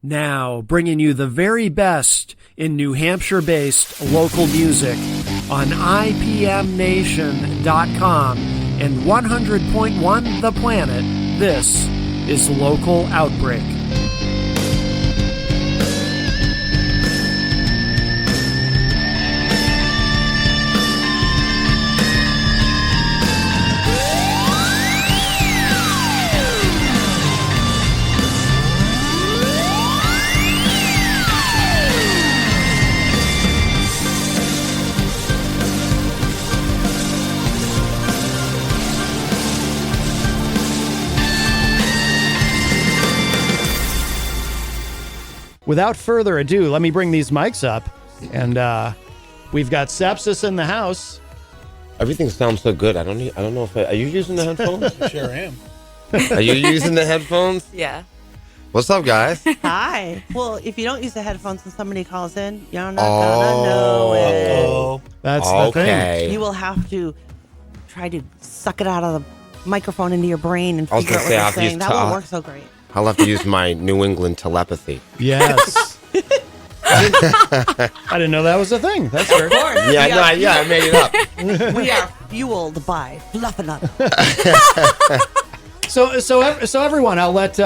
Now, bringing you the very best in New Hampshire-based local music on IPMNation.com and 100.1 The Planet, this is Local Outbreak. Without further ado, let me bring these mics up, and we've got Sepsiss in the house. Everything sounds so good. I don't know if are you using the headphones? Sure am. Are you using the headphones? Yeah. What's up, guys? Hi. Well, if you don't use the headphones and somebody calls in, you're not gonna know it. That's the thing. You will have to try to suck it out of the microphone into your brain and I was figure out gonna what say, they're saying. That won't work so great. I'll have to use my New England telepathy. Yes. I didn't know that was a thing. That's fair. I made it up. We are fueled by fluffing up. So everyone, I'll let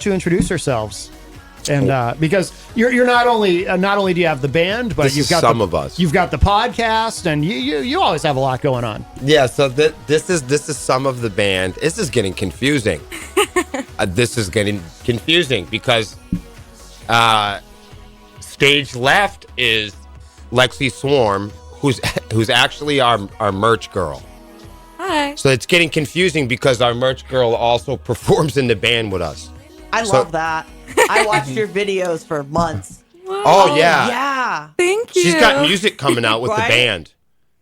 you introduce yourselves, and because you're not only do you have the band, but you've got some of us. You've got the podcast, and you always have a lot going on. Yeah. So this is some of the band. This is getting confusing. This is getting confusing because stage left is Lexi Swarm, who's actually our merch girl. Hi. So it's getting confusing because our merch girl also performs in the band with us. I love that. I watched your videos for months. Wow. Oh yeah. Yeah. Thank you. She's got music coming out with the Right? band.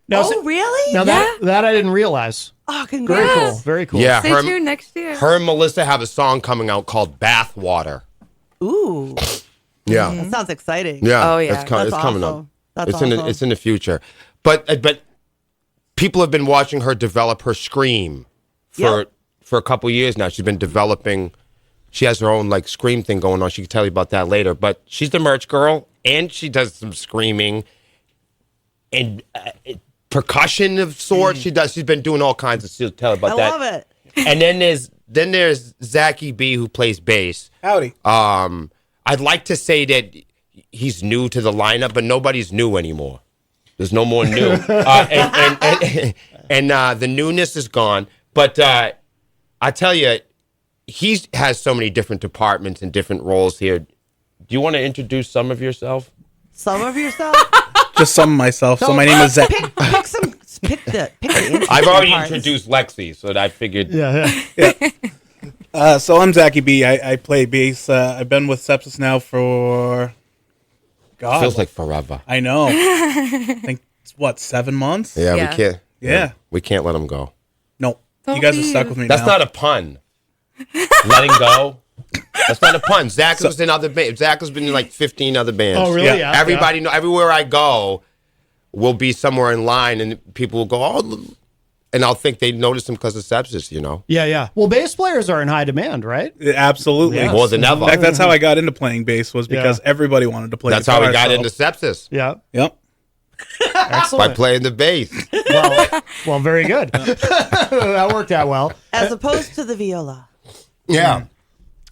Now, Really? Now that I didn't realize. Oh, Very congrats. cool. Very cool. Yeah, Stay tuned next year. her and Melissa have a song coming out called Bathwater. Ooh. Yeah. That sounds exciting. Yeah. Oh, yeah. It's coming up. awesome. That's It's awesome. in the future. But people have been watching her develop her scream for a couple years now. She's been developing. She has her own like scream thing going on. She can tell you about that later. But she's the merch girl, and she does some screaming and percussion of sorts. She's been doing all kinds of. She'll tell you about that. I love it. And then there's Zachy B, who plays bass. Howdy. I'd like to say that he's new to the lineup, but nobody's new anymore. There's no more new, and the newness is gone. But I tell you, he has so many different departments and different roles here. Do you want to introduce some of yourself? Some of yourself? Just some of myself. So my name is Zach. Pick the I've already parts. introduced Lexi, so I figured. Yeah. So I'm Zachy B. I play bass. I've been with Sepsiss now for God. Feels like forever. I know. I think it's 7 months? Yeah, Yeah. we can't. Yeah. We can't let him go. No. Don't You guys are leave. stuck with me That's now. not a pun. Letting go. That's not a pun. Zach was in other bands. Zach has been in like 15 other bands. Oh, really? Yeah. Yeah. Everybody know. Everywhere I go, we'll be somewhere in line, and people will go, "Oh," and I'll think they noticed him because of Sepsiss. You know, Yeah. Well, bass players are in high demand, right? Absolutely. Yeah. more than ever. In fact, that's how I got into playing bass was because everybody wanted to play That's guitar. how we got so- into Sepsiss, Yeah. Yep. by Excellent. playing the bass. Well, very good. That worked out well. As opposed to the viola. Yeah.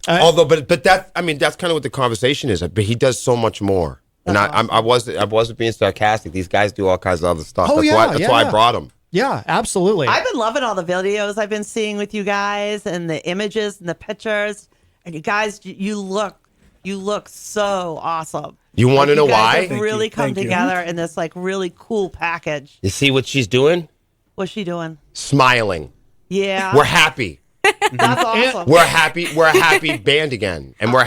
Although, but that's kind of what the conversation is. But he does so much more. And I wasn't being sarcastic. These guys do all kinds of other stuff. Oh, That's why I brought him. Yeah, absolutely. I've been loving all the videos I've been seeing with you guys and the images and the pictures. And you guys, you look so awesome. You want to know You guys why? have really you. come Thank you. together in this like really cool package. You see what she's doing? What's she doing? Smiling. Yeah. We're happy. That's awesome. We're happy. We're a happy band again, and we're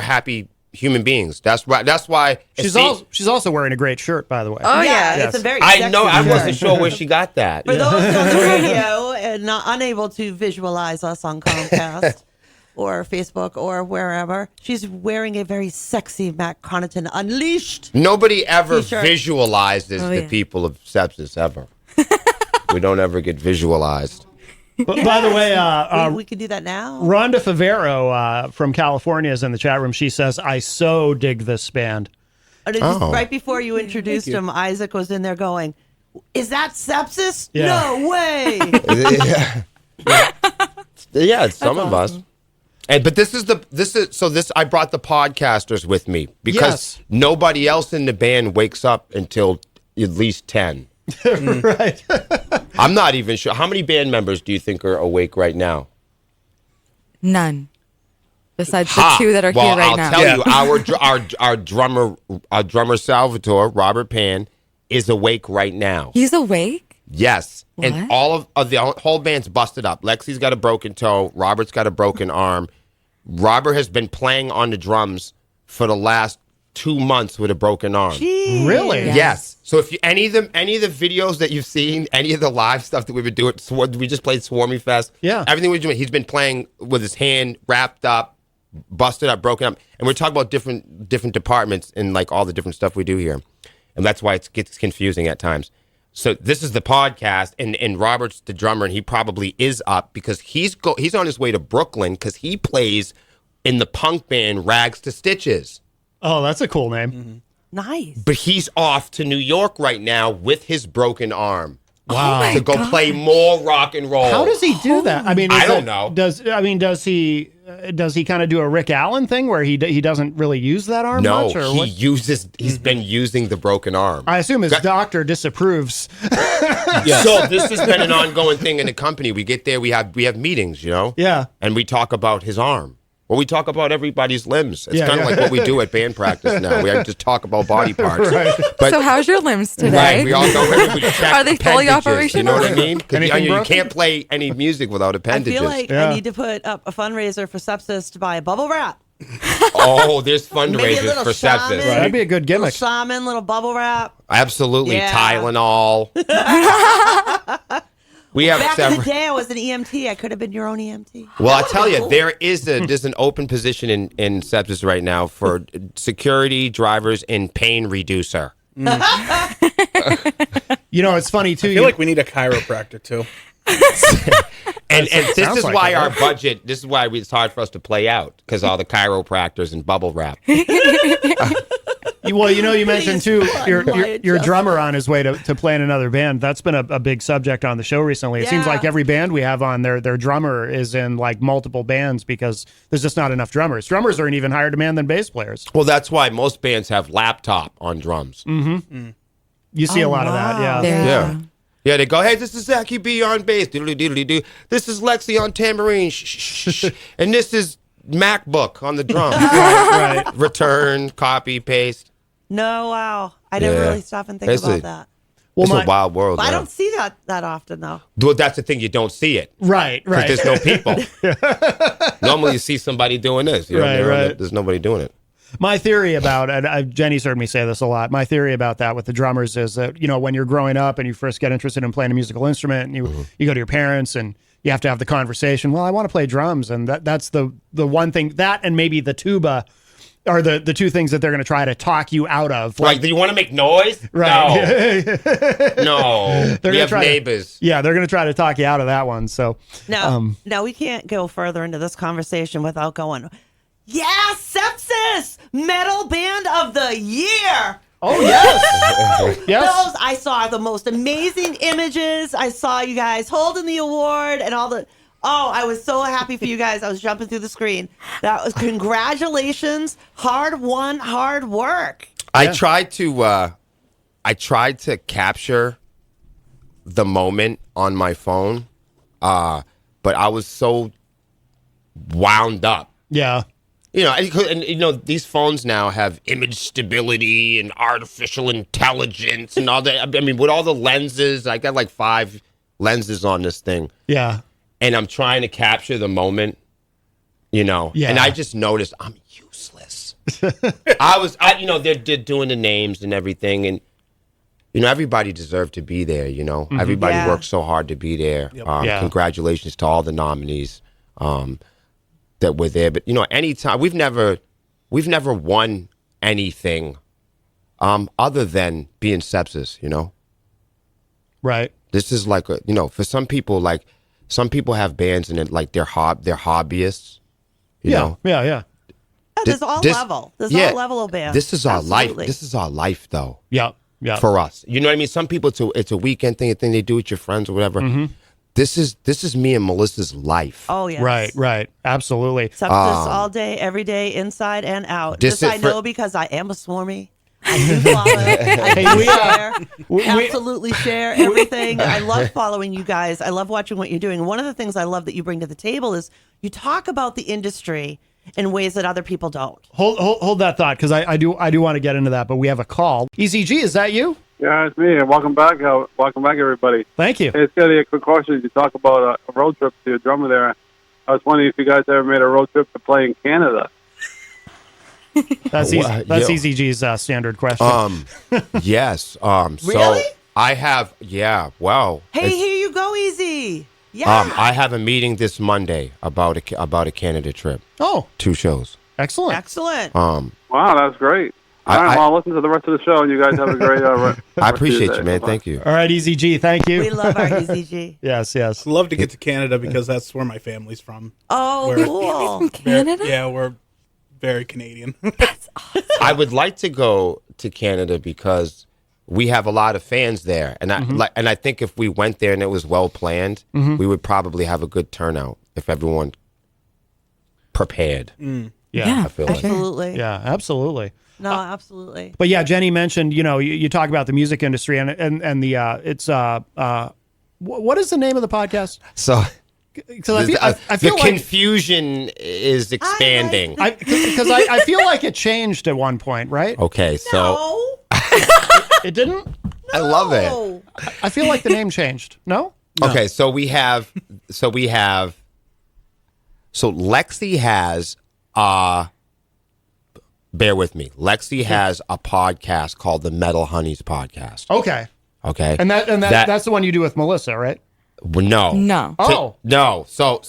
happy human beings. That's why. She's also wearing a great shirt, by the way. Oh, yeah. Yes. It's a very I know. I sexy wasn't shirt. sure where she got that. For those on the radio and not unable to visualize us on Comcast or Facebook or wherever, she's wearing a very sexy Matt Connarton Unleashed. Nobody ever T-shirt. visualizes Oh, the yeah. people of Sepsiss ever. We don't ever get visualized. But by the way, we could do that now. Rhonda Favero from California is in the chat room. She says, I so dig this band. Right before you introduced him, Isaac was in there going, "Is that Sepsiss? Yeah. No way!" Yeah, it's some of us. But I brought the podcasters with me because nobody else in the band wakes up until at least 10. Right. I'm not even sure. How many band members do you think are awake right now? None. Besides the two that are here right now. I'll tell you, our drummer Salvatore, Robert Pan, is awake right now. He's awake? Yes. What? And all of the whole band's busted up. Lexi's got a broken toe. Robert's got a broken arm. Robert has been playing on the drums for the last 2 months with a broken arm. Jeez. Really? Yes. So if any of the videos that you've seen, any of the live stuff that we've been doing, we just played Swarmy Fest. Yeah. Everything we're doing, he's been playing with his hand wrapped up, busted up, broken up, and we're talking about different departments in like all the different stuff we do here, and that's why it gets confusing at times. So this is the podcast, and Robert's the drummer, and he probably is up because he's on his way to Brooklyn because he plays in the punk band Rags to Stitches. Oh, that's a cool name. Mm-hmm. Nice. But he's off to New York right now with his broken arm. Wow. To go play more rock and roll. How does he do that? I mean, I don't know. Does he kind of do a Rick Allen thing where he doesn't really use that arm No, much? Or he what? he's been using the broken arm. I assume his doctor disapproves. So this has been an ongoing thing in the company. We get there, we have meetings, Yeah. and we talk about his arm. Well, we talk about everybody's limbs. It's kind of like what we do at band practice now. We just talk about body parts. Right. But, So how's your limbs today? right, we all go in, we check Are they fully appendages, You know operational? what I mean? Because Anything you broken? can't play any music without I appendages. feel like Yeah. I need to put up a fundraiser for Sepsiss to buy a bubble wrap. Oh, there's Maybe a fundraisers little for shaman. sepsis. That'd be a good Little gimmick. shaman, little bubble wrap. Absolutely, Yeah. Tylenol. We have Back in several. the day, I was an EMT. I could have been your own EMT. Well, I tell you, there's an open position in Sepsiss right now for security, drivers, and pain reducer. It's funny too. I feel like we need a chiropractor too. And this Sounds is like why it. our budget. This is why it's hard for us to play out because all the chiropractors and bubble wrap. You mentioned too fun, your Justin. drummer on his way to play in another band. That's been a big subject on the show recently. It seems Yeah. like every band we have on, their drummer is in like multiple bands because there's just not enough drummers. Drummers are in even higher demand than bass players. Well, that's why most bands have laptop on drums. You see a lot of that, yeah. There you Yeah. go. Yeah, they go, hey, this is Zachy B on bass. Doodly-doodly-doo. This is Lexi on tambourine. Shh, shh, shh. And this is MacBook on the drum. Right. Return, copy, paste. No, wow. I didn't Yeah. really stop and think It's about a- that. It's a wild world. But I now. don't see that often, though. Well, that's the thing. You don't see it. Right. Because there's no people. Normally you see somebody doing this. Right. There's nobody doing it. My theory about, and Jenny's heard me say this a lot, my theory about that with the drummers is that, when you're growing up and you first get interested in playing a musical instrument and you go to your parents and you have to have the conversation, well, I want to play drums. And that's the one thing, that and maybe the tuba are the two things that they're going to try to talk you out of. Like, do you want to make noise? Right. No. They're We gonna have try neighbors. Yeah, they're going to try to talk you out of that one. So Now we can't go further into this conversation without going, yeah, Sepsiss, metal band of the year. oh yes, yes. Those, I saw the most amazing images. I saw you guys holding the award and all the. Oh, I was so happy for you guys. I was jumping through the screen. That was congratulations. Hard won, hard work. I tried to capture the moment on my phone, but I was so wound up. Yeah. These phones now have image stability and artificial intelligence and all that. I mean, with all the lenses, I got like 5 lenses on this thing, Yeah. and I'm trying to capture the moment, Yeah. and I just noticed I'm useless. They're doing the names and everything, and everybody deserved to be there. Everybody Yeah. worked so hard to be there. Yeah. Congratulations to all the nominees. That were there, but anytime we've never won anything other than being Sepsiss. Right. This is like for some people, like some people have bands and it, like they're hobbyists. You know? Yeah. Yeah, there's all level. There's all level of bands. This is our Absolutely. life. This is our life, though. Yeah. For us, you know what I mean. Some people, it's a weekend thing, a thing they do with your friends or whatever. Mm-hmm. This is me and Melissa's life. Oh yeah. Right. Absolutely. Sepsiss all day, every day, inside and out. This I know because I am a swarmy. I do follow it. Absolutely share everything. I love following you guys. I love watching what you're doing. One of the things I love that you bring to the table is you talk about the industry in ways that other people don't. Hold that thought, because I do want to get into that, but we have a call. EZG, is that you? Yeah, it's me. Welcome back. Welcome back, everybody. Thank you. Hey, it's got a quick question. You talk about a road trip to your drummer there. I was wondering if you guys ever made a road trip to play in Canada. That's EZG's standard question. Yes. Really? So I have. Yeah. Wow. Hey, here you go, Easy. Yeah. I have a meeting this Monday about a Canada trip. Oh, 2 shows. excellent. Excellent. Wow, that's great. All right, well, I'll listen to the rest of the show, and you guys have a great I appreciate you, man. Thank you. All right, EZG, thank you. We love our EZG. Yes. I'd love to get to Canada because that's where my family's from. Oh, cool. From Canada? Yeah, we're very Canadian. That's awesome. I would like to go to Canada because we have a lot of fans there, and I think if we went there and it was well planned, we would probably have a good turnout if everyone prepared. Yeah. I feel like. Absolutely. Yeah, absolutely. No, absolutely. But yeah, Jenny mentioned, you talk about the music industry and the it's what is the name of the podcast? So Because I the feel like confusion is expanding. because I feel like it changed at one point, right? Okay, so No. It didn't. I love it. Oh. I feel like the name changed. No. Okay, so Lexi has bear with me. Lexi has a podcast called the Metal Honeys Podcast. Okay. Okay. And that's the one you do with Melissa, right? No. No. Oh. No. So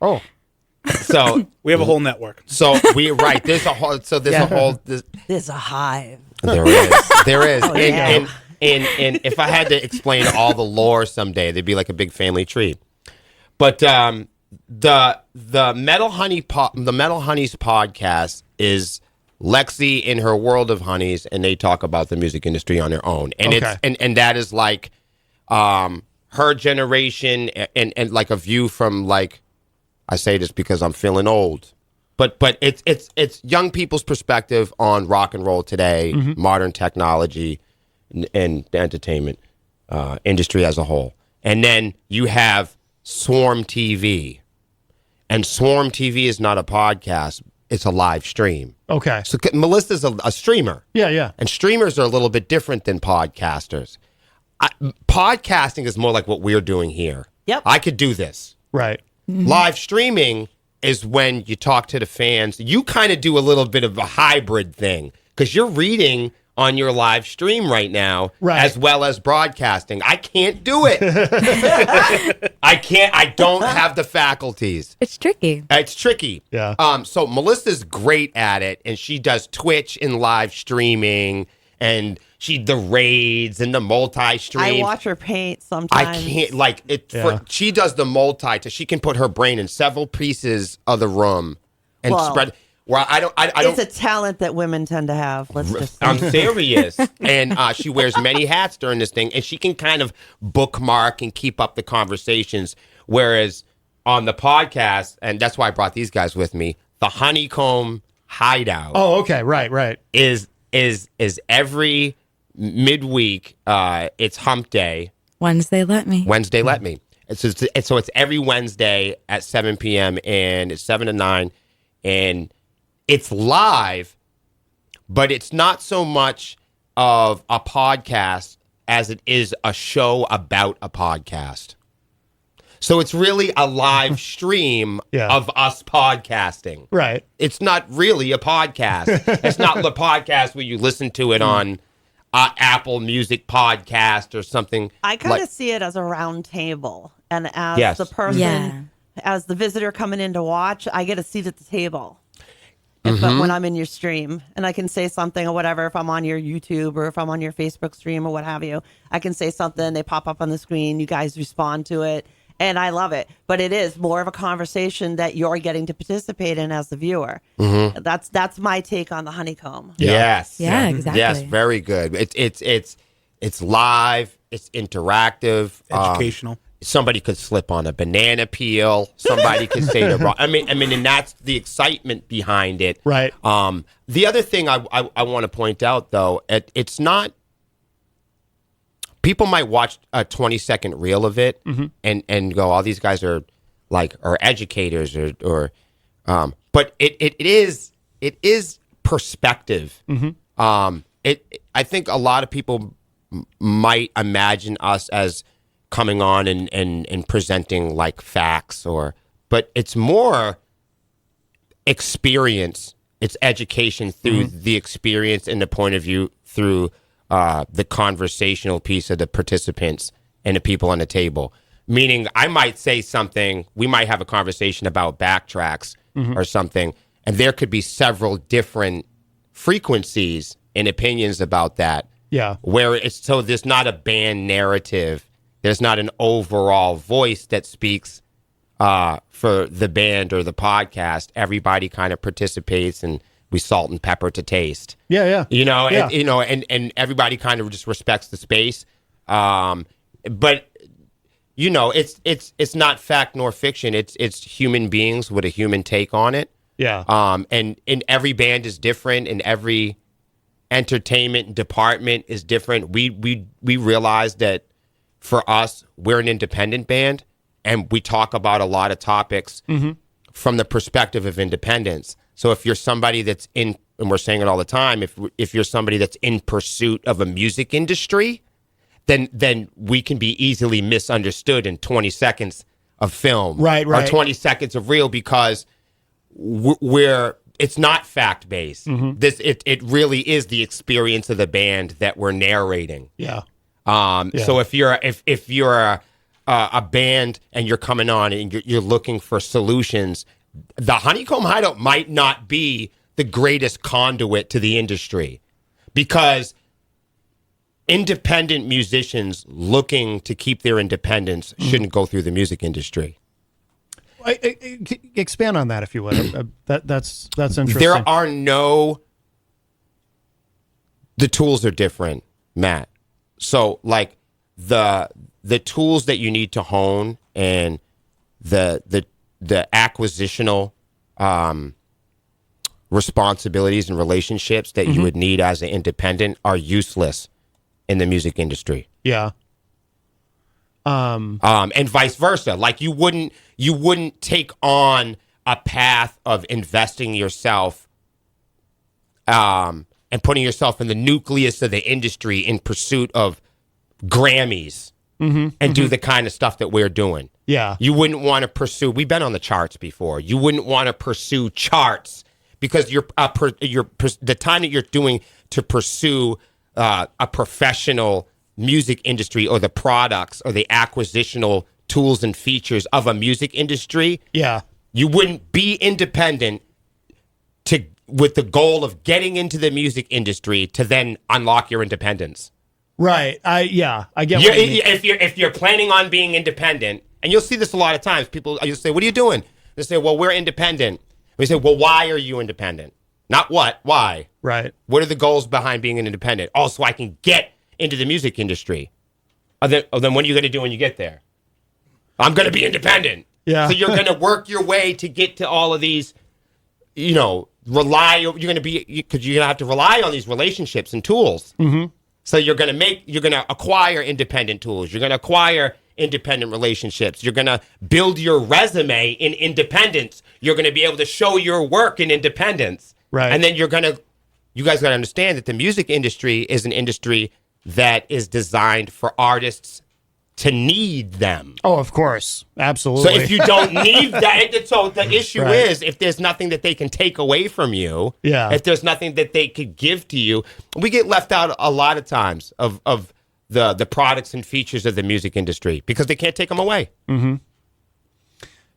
Oh. so We have a whole network. so we right. There's a whole There's a hive. There is. Oh, yeah. And if I had to explain all the lore someday, there'd be like a big family tree. But the Metal Honeys podcast is Lexi in her world of honeys, and they talk about the music industry on their own. And Okay. and that is like her generation and like a view from, like, I say this because I'm feeling old. But it's young people's perspective on rock and roll today, modern technology, and the entertainment industry as a whole. And then you have Swarm TV. And Swarm TV is not a podcast. It's a live stream. Okay. So Melissa's a streamer. Yeah. And streamers are a little bit different than podcasters. Podcasting is more like what we're doing here. Yep. I could do this. Right. Live streaming is when you talk to the fans. You kind of do a little bit of a hybrid thing because you're reading on your live stream right now, Right. as well as broadcasting. I can't do it. I don't have the faculties. It's tricky. It's tricky. Yeah. So Melissa's great at it, and she does Twitch and live streaming, and the raids and the multi-stream. I watch her paint sometimes. I can't, like, it. Yeah. She does the she can put her brain in several pieces of the room and Well, spread. Well, I don't. It's a talent that women tend to have. Let's just say. I'm serious. And she wears many hats during this thing, and she can kind of bookmark and keep up the conversations. Whereas on the podcast, and that's why I brought these guys with me, the Honeycomb Hideout. Oh, okay. Right. Is every midweek. It's Hump Day. Wednesday, let me. Let me. So it's every Wednesday at 7 p.m. and it's 7 to 9, and it's live, but it's not so much of a podcast as it is a show about a podcast. So it's really a live stream of us podcasting. Right. It's not really a podcast. It's not the podcast where you listen to it on Apple Music Podcast or something. I kind of see it as a round table, and as Yes. the person, Yeah. as the visitor coming in to watch, I get a seat at the table. But when I'm in your stream, and I can say something or whatever, if I'm on your YouTube or if I'm on your Facebook stream or what have you, I can say something. They pop up on the screen. You guys respond to it, And I love it. But it is more of a conversation that you're getting to participate in as the viewer. That's my take on the honeycomb. Yes. Yeah, exactly. Yes, very good. It's live. It's interactive. Educational. Somebody could slip on a banana peel. Somebody could say the wrong. I mean, and that's the excitement behind it. Right. The other thing I want to point out, though, it's not. People might watch a 20-second reel of it and go, "Oh, these guys are educators," but it is perspective. I think a lot of people might imagine us as coming on and presenting like facts, but it's more experience. It's education through the experience and the point of view through the conversational piece of the participants and the people on the table. Meaning, I might say something, we might have a conversation about backtracks or something, and there could be several different frequencies and opinions about that. Yeah. Where so there's not a band narrative, there's not an overall voice that speaks for the band or the podcast. Everybody kind of participates and we salt and pepper to taste. Yeah. And everybody kind of just respects the space. But it's not fact nor fiction. It's human beings with a human take on it. Yeah. And every band is different, and every entertainment department is different. We realize that for us, we're an independent band, and we talk about a lot of topics from the perspective of independence. So if you're somebody that's in, and we're saying it all the time, if you're somebody that's in pursuit of a music industry, then we can be easily misunderstood in 20 seconds of film, right, or 20 seconds of reel, because it's not fact based. It really is the experience of the band that we're narrating. Yeah. So if you're a band and you're coming on and you're looking for solutions, the Honeycomb Hideout might not be the greatest conduit to the industry, because independent musicians looking to keep their independence shouldn't go through the music industry. Expand on that, if you would. That's interesting. There are the tools are different, Matt. So like the tools that you need to hone and the acquisitional responsibilities and relationships that you would need as an independent are useless in the music industry. Yeah. And vice versa. Like you wouldn't take on a path of investing yourself and putting yourself in the nucleus of the industry in pursuit of Grammys and do the kind of stuff that we're doing. Yeah. You wouldn't want to pursue, we've been on the charts before. You wouldn't want to pursue charts because the time that you're doing to pursue a professional music industry or the products or the acquisitional tools and features of a music industry. Yeah. You wouldn't be independent with the goal of getting into the music industry to then unlock your independence. Right. I get what you mean. If you're planning on being independent, and you'll see this a lot of times, you'll say, "What are you doing?" They say, "Well, we're independent." We say, "Well, why are you independent?" Not what, why? Right. What are the goals behind being an independent? Oh, so I can get into the music industry. Then what are you going to do when you get there? I'm going to be independent. Yeah. So you're going to work your way to get to all of these, you're going to have to rely on these relationships and tools. So you're going to acquire independent tools. You're going to acquire independent relationships. You're going to build your resume in independence. You're going to be able to show your work in independence. Right. And then you guys got to understand that the music industry is an industry that is designed for artists to need them. Oh, of course. Absolutely. So if you don't need that, so the issue Right. is if there's nothing that they can take away from you, if there's nothing that they could give to you, we get left out a lot of times of the products and features of the music industry because they can't take them away.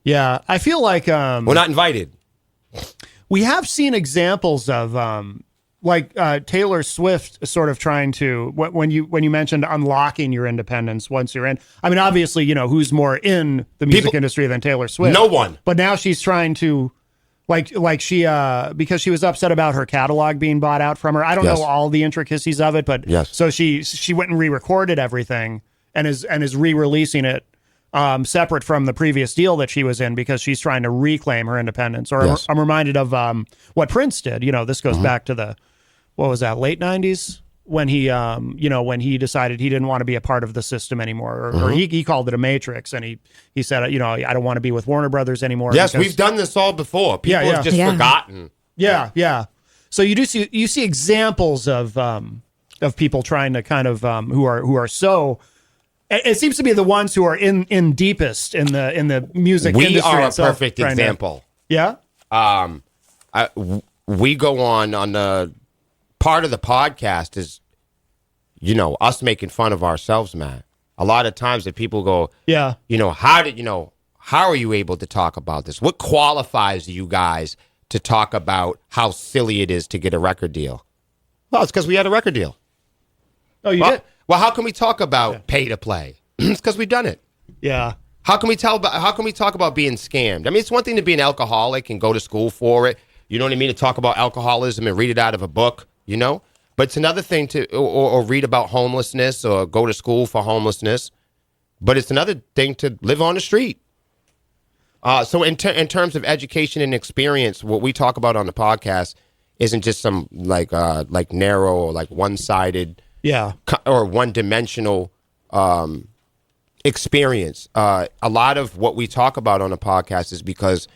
Yeah. I feel like We're not invited. we have seen examples of Taylor Swift sort of trying to, when you mentioned unlocking your independence once you're in, I mean, obviously, who's more in the music industry than Taylor Swift? No one. But now she's trying to, because she was upset about her catalog being bought out from her. I don't know all the intricacies of it, but so she went and re-recorded everything and is re-releasing it separate from the previous deal that she was in because she's trying to reclaim her independence. Or I'm reminded of what Prince did. This goes back to the, what was that, late 90s? When he, when he decided he didn't want to be a part of the system anymore, or he called it a matrix, and he said, I don't want to be with Warner Brothers anymore. Yes, we've done this all before. People have just forgotten. Yeah. So you see examples of people trying to kind of who are so. It seems to be the ones who are in deepest in the music industry. We are a itself, perfect example. Yeah. We go on the part of the podcast is, us making fun of ourselves, Matt. A lot of times that people go, how are you able to talk about this? What qualifies you guys to talk about how silly it is to get a record deal? Well, it's because we had a record deal. Oh, you did? Well, how can we talk about pay to play? It's because we've done it. Yeah. How can we talk about being scammed? I mean, it's one thing to be an alcoholic and go to school for it. You know what I mean? To talk about alcoholism and read it out of a book, But it's another thing to or read about homelessness or go to school for homelessness. But it's another thing to live on the street. So in terms of education and experience, what we talk about on the podcast isn't just some like narrow or like one-sided or one-dimensional experience. A lot of what we talk about on the podcast is because,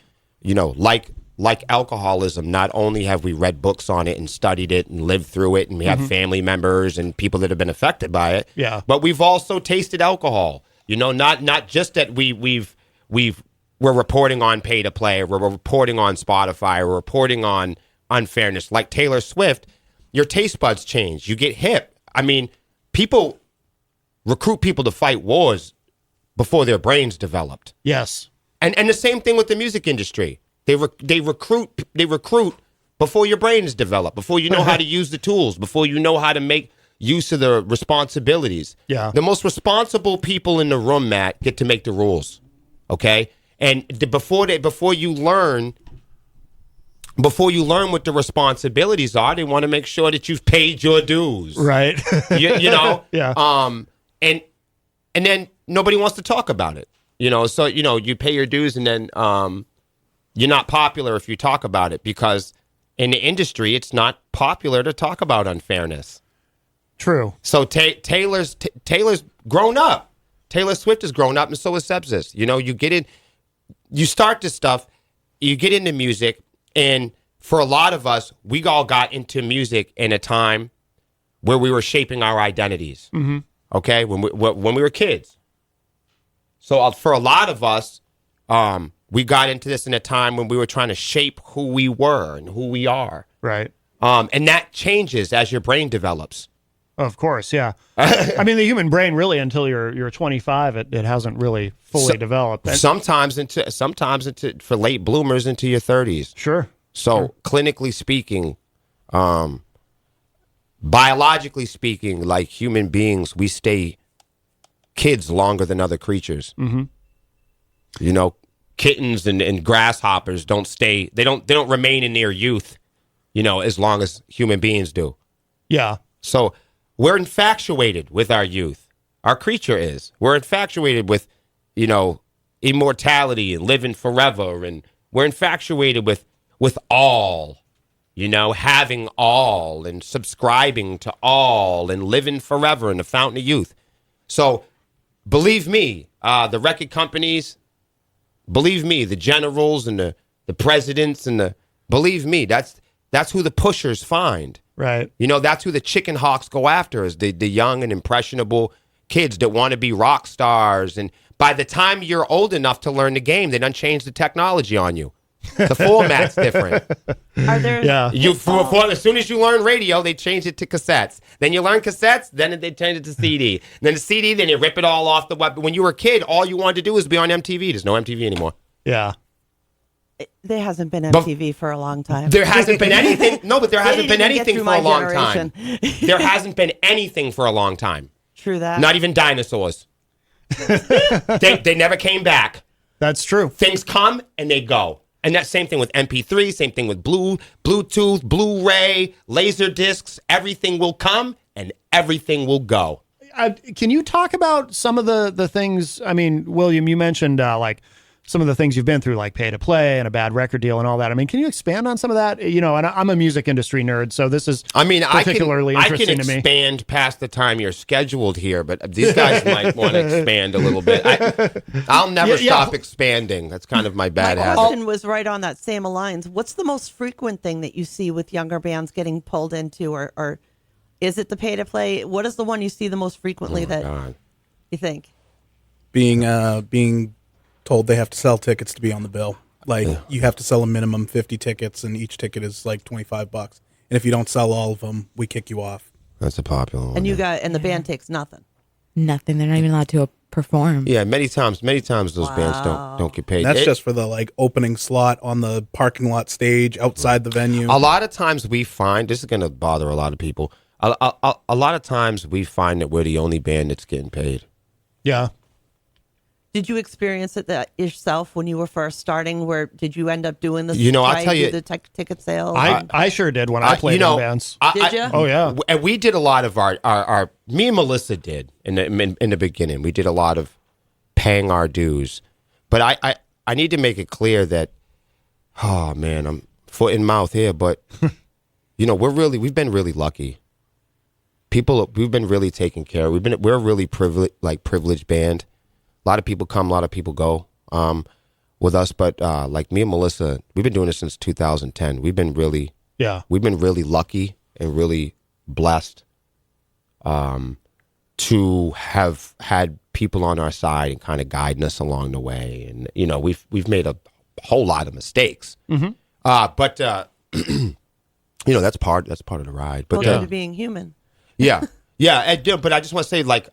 like alcoholism, not only have we read books on it and studied it and lived through it, and we have family members and people that have been affected by it. Yeah. But we've also tasted alcohol. Not just that we're reporting on pay to play, or we're reporting on Spotify, or we're reporting on unfairness. Like Taylor Swift, your taste buds change. You get hip. I mean, people recruit people to fight wars before their brains developed. Yes. And the same thing with the music industry. They recruit before your brain is developed, before you know how to use the tools, before you know how to make use of the responsibilities. Yeah. The most responsible people in the room, Matt, get to make the rules. Okay? And before you learn what the responsibilities are, they want to make sure that you've paid your dues. Right. Yeah. And then nobody wants to talk about it. So you pay your dues, and then you're not popular if you talk about it, because in the industry it's not popular to talk about unfairness. True. So Taylor's grown up. Taylor Swift has grown up, and so is Sepsiss. You get in, you start this stuff, you get into music, and for a lot of us, we all got into music in a time where we were shaping our identities. Mm-hmm. Okay, when we were kids. So for a lot of us, we got into this in a time when we were trying to shape who we were and who we are. Right. And that changes as your brain develops. Of course, yeah. I mean, the human brain really, until you're 25, it hasn't really fully developed. Sometimes for late bloomers into your 30s. Sure. So clinically speaking, biologically speaking, like human beings, we stay kids longer than other creatures. Mm-hmm. Kittens and grasshoppers don't remain in their youth, as long as human beings do. Yeah. So we're infatuated with our youth. Our creature is. We're infatuated with, immortality and living forever, and we're infatuated with all, having all and subscribing to all and living forever in the fountain of youth. So believe me, the record companies, believe me, the generals and the presidents and believe me, that's who the pushers find. Right. That's who the chicken hawks go after, is the young and impressionable kids that want to be rock stars. And by the time you're old enough to learn the game, they done changed the technology on you. The format's different. Are there? Yeah. As soon as you learn radio, they change it to cassettes. Then you learn cassettes, then they change it to CD. Then the CD, then you rip it all off the web. When you were a kid, all you wanted to do was be on MTV. There's no MTV anymore. Yeah. There hasn't been MTV for a long time. There hasn't been anything. No, but there hasn't been anything for a long generation. time. There hasn't been anything for a long time. True that. Not even dinosaurs. They never came back. That's true. Things come and they go. And that same thing with MP3, same thing with Bluetooth, Blu-ray, laser discs. Everything will come and everything will go. Can you talk about some of the things? I mean, William, you mentioned like some of the things you've been through, like pay to play and a bad record deal and all that. I mean, can you expand on some of that? You know, and I'm a music industry nerd, so this is particularly interesting to me. I can expand past the time you're scheduled here, but these guys might want to expand a little bit. I'll never stop expanding. That's kind of my bad habit. My question was right on that same lines. What's the most frequent thing that you see with younger bands getting pulled into, or is it the pay to play? What is the one you see the most frequently you think? Being told they have to sell tickets to be on the bill. Like you have to sell a minimum 50 tickets, and each ticket is like $25. And if you don't sell all of them, we kick you off. That's a popular one. And the band takes nothing. Nothing. They're not even allowed to perform. Yeah, many times those bands don't get paid. And that's just for the like opening slot on the parking lot stage outside the venue. A lot of times we find, this is going to bother a lot of people. A lot of times we find that we're the only band that's getting paid. Yeah. Did you experience it that yourself when you were first starting? Where did you end up doing this? You know, I'll tell you, the ticket sales. I sure did when I played in bands. Did you? Oh yeah. And we did a lot of our me and Melissa did in the beginning. We did a lot of paying our dues, but I need to make it clear that, oh man, I'm foot in mouth here, but you know, we've been really lucky. We've been really taken care of. We're a really privileged band. A lot of people come, a lot of people go with us, but like me and Melissa, we've been doing this since 2010. We've been really lucky and really blessed to have had people on our side and kind of guiding us along the way. And you know, we've made a whole lot of mistakes, but you know, that's part of the ride. But to being human. Yeah. Yeah, but I just want to say, like,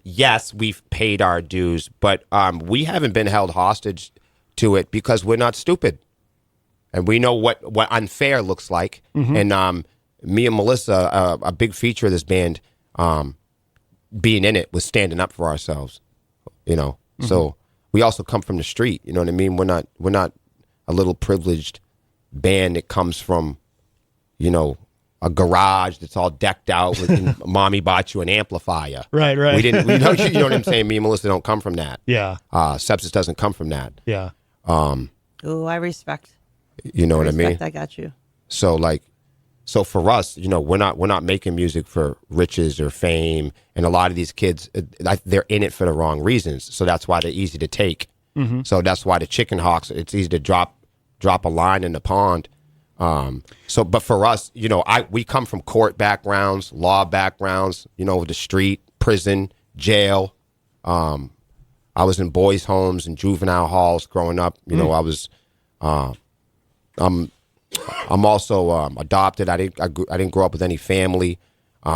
yes, we've paid our dues, but we haven't been held hostage to it because we're not stupid, and we know what unfair looks like. And me and Melissa, a big feature of this band, being in it was standing up for ourselves. You know, so we also come from the street. You know what I mean? We're not a little privileged band that comes from, you know, a garage that's all decked out with mommy bought you an amplifier. Right. We know what I'm saying? Me and Melissa don't come from that. Yeah. Sepsiss doesn't come from that. Yeah. I respect. You know what I mean? I got you. So for us, you know, we're not making music for riches or fame, and a lot of these kids, they're in it for the wrong reasons. So that's why they're easy to take. So that's why the chicken hawks, it's easy to drop a line in the pond. But for us, you know, we come from court backgrounds, law backgrounds, you know, the street, prison, jail. I was in boys' homes and juvenile halls growing up. You know, I was, I'm also adopted. I didn't grow up with any family.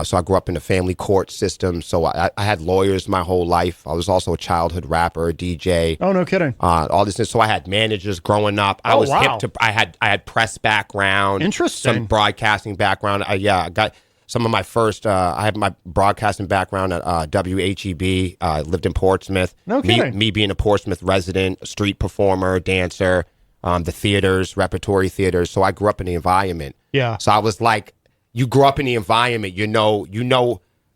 So I grew up in the family court system. So I had lawyers my whole life. I was also a childhood rapper, a DJ. Oh, no kidding. All this. So I had managers growing up. I was hip to. I had press background. Interesting. Some broadcasting background. I got some of my first. I had my broadcasting background at WHEB. Lived in Portsmouth. No kidding. Me being a Portsmouth resident, street performer, dancer, the theaters, repertory theaters. So I grew up in the environment. Yeah. So I was like. You grew up in the environment, you know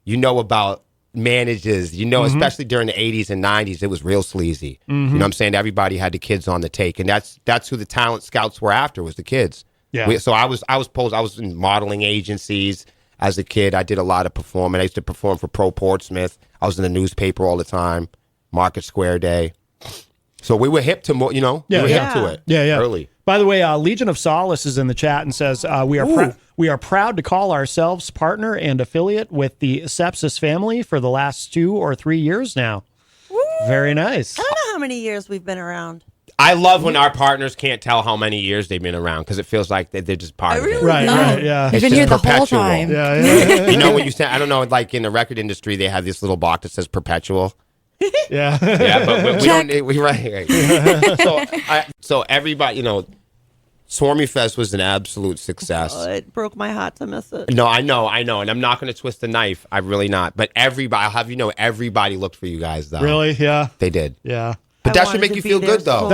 about managers, especially during the 80s and 90s, it was real sleazy. You know what I'm saying? Everybody had the kids on the take, and that's who the talent scouts were after, was the kids. Yeah. So I was in modeling agencies as a kid. I did a lot of performing. I used to perform for Pro Portsmouth. I was in the newspaper all the time, Market Square Day. So we were hip to more, we were hip to it. Yeah. Early. By the way, Legion of Solace is in the chat and says, we are proud to call ourselves partner and affiliate with the Sepsiss family for the last 2 or 3 years now. Woo. Very nice. I don't know how many years we've been around. I love when our partners can't tell how many years they've been around, because it feels like they're just part of it. Right, yeah. You've been here the whole time. Yeah. You know, when you say, I don't know, like in the record industry, they have this little box that says perpetual. Yeah. Yeah, but we don't, right. So everybody, Swarmy Fest was an absolute success. Oh, it broke my heart to miss it. No, I know, and I'm not going to twist the knife. I'm really not. But everybody, I'll have you know, everybody looked for you guys, though. Really? Yeah. They did. Yeah. But that should make you feel good, though.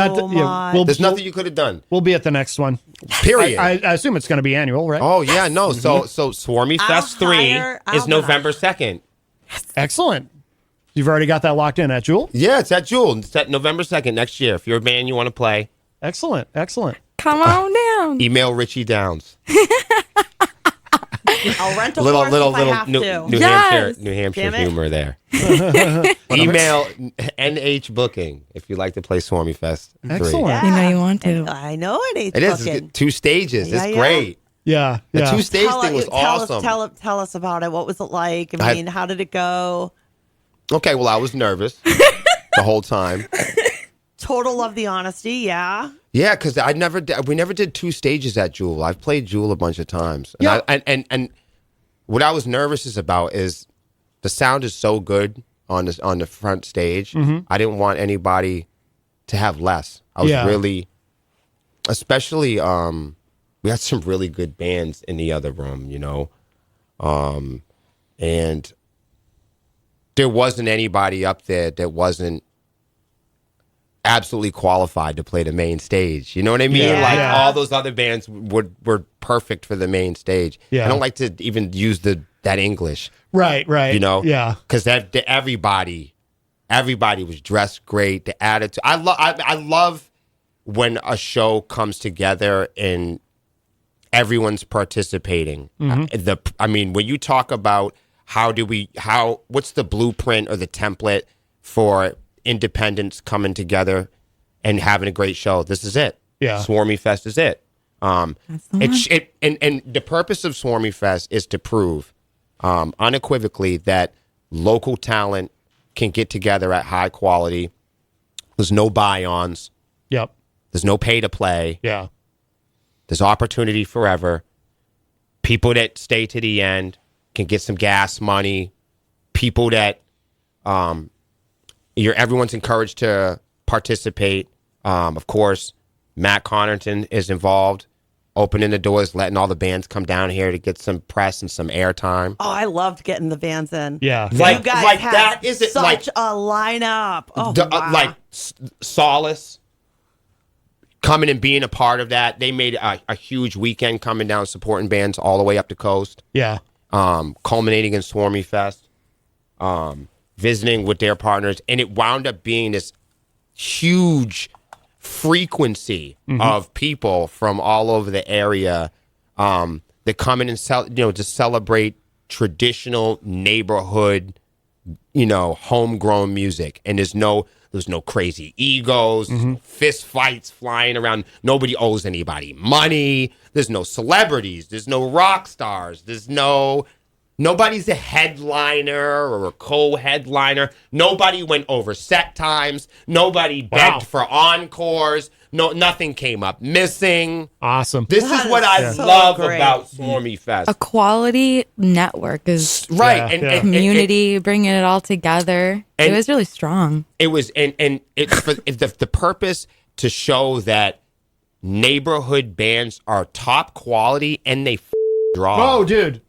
There's nothing you could have done. We'll be at the next one. Period. I assume it's going to be annual, right? Oh, yeah, no. So Swarmy Fest 3 is November 2nd. Excellent. You've already got that locked in at Jewel? Yeah, it's at Jewel. It's at November 2nd next year. If you're a band you want to play. Excellent. Come on down. Email Richie Downs. I'll rent a little horse if I have New to. Hampshire Damn it. humor there. Email NH Booking if you'd like to play Swarmy Fest 3. Excellent. You know you want to. I know it. It is. It's 2 stages. Yeah, It's yeah. great. Yeah. The 2-stage thing was awesome. Tell us about it. What was it like? I mean, how did it go? Okay, well, I was nervous the whole time. Total love the honesty, yeah. Yeah, because we never did 2 stages at Jewel. I've played Jewel a bunch of times, and Yeah. and what I was nervous about is the sound is so good on the front stage. Mm-hmm. I didn't want anybody to have less. I was really, especially we had some really good bands in the other room, you know, and there wasn't anybody up there that wasn't absolutely qualified to play the main stage. You know what I mean? Yeah. Like Yeah. all those other bands were perfect for the main stage. Yeah. I don't like to even use that English. Right. You know? Yeah. Because everybody was dressed great. The attitude. I love when a show comes together and everyone's participating. I mean, when you talk about what's the blueprint or the template for independents coming together and having a great show? This is it. Yeah. Swarmy Fest is it. That's the one. And the purpose of Swarmy Fest is to prove unequivocally that local talent can get together at high quality. There's no buy-ons. Yep. There's no pay to play. Yeah. There's opportunity forever. People that stay to the end can get some gas money. People that everyone's encouraged to participate. Of course, Matt Connarton is involved, opening the doors, letting all the bands come down here to get some press and some airtime. Oh, I loved getting the bands in. Yeah. You Like guys had that is it such like a lineup. Oh, wow. like Solace coming and being a part of that. They made a huge weekend coming down supporting bands all the way up the coast. Yeah. Culminating in Swarmy Fest, visiting with their partners, and it wound up being this huge frequency of people from all over the area that come in and to celebrate traditional neighborhood, homegrown music. And there's no crazy egos, fist fights flying around. Nobody owes anybody money. There's no celebrities. There's no rock stars. Nobody's a headliner or a co-headliner. Nobody went over set times. Nobody begged for encores. No, nothing came up missing. Awesome. This That is what is I so love great. about Swarmy Fest. A quality network is Right. Yeah, and, yeah. and- community, bringing it all together. And- It was really strong. It was, and it's for the purpose to show that neighborhood bands are top quality and they draw. Oh, dude.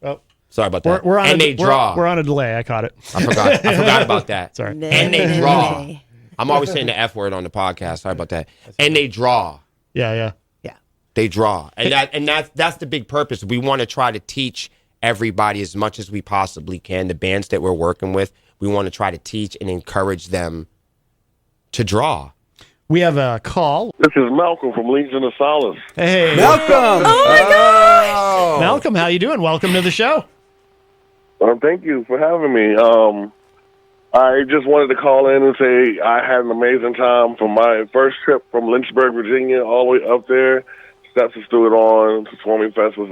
Oh, Sorry about that. we're on and a, they draw. We're on a delay. I caught it. I forgot about that. Sorry. And they draw. I'm always saying the F word on the podcast. Sorry about that. And they draw. Yeah. They draw. And that's the big purpose. We want to try to teach everybody as much as we possibly can. The bands that we're working with, we want to try to teach and encourage them to draw. We have a call. This is Malcolm from Legion of Solace. Hey, Welcome. Malcolm, how you doing? Welcome to the show. Thank you for having me. I just wanted to call in and say I had an amazing time from my first trip from Lynchburg, Virginia, all the way up there. Sepsiss threw it on. Swarmy Fest was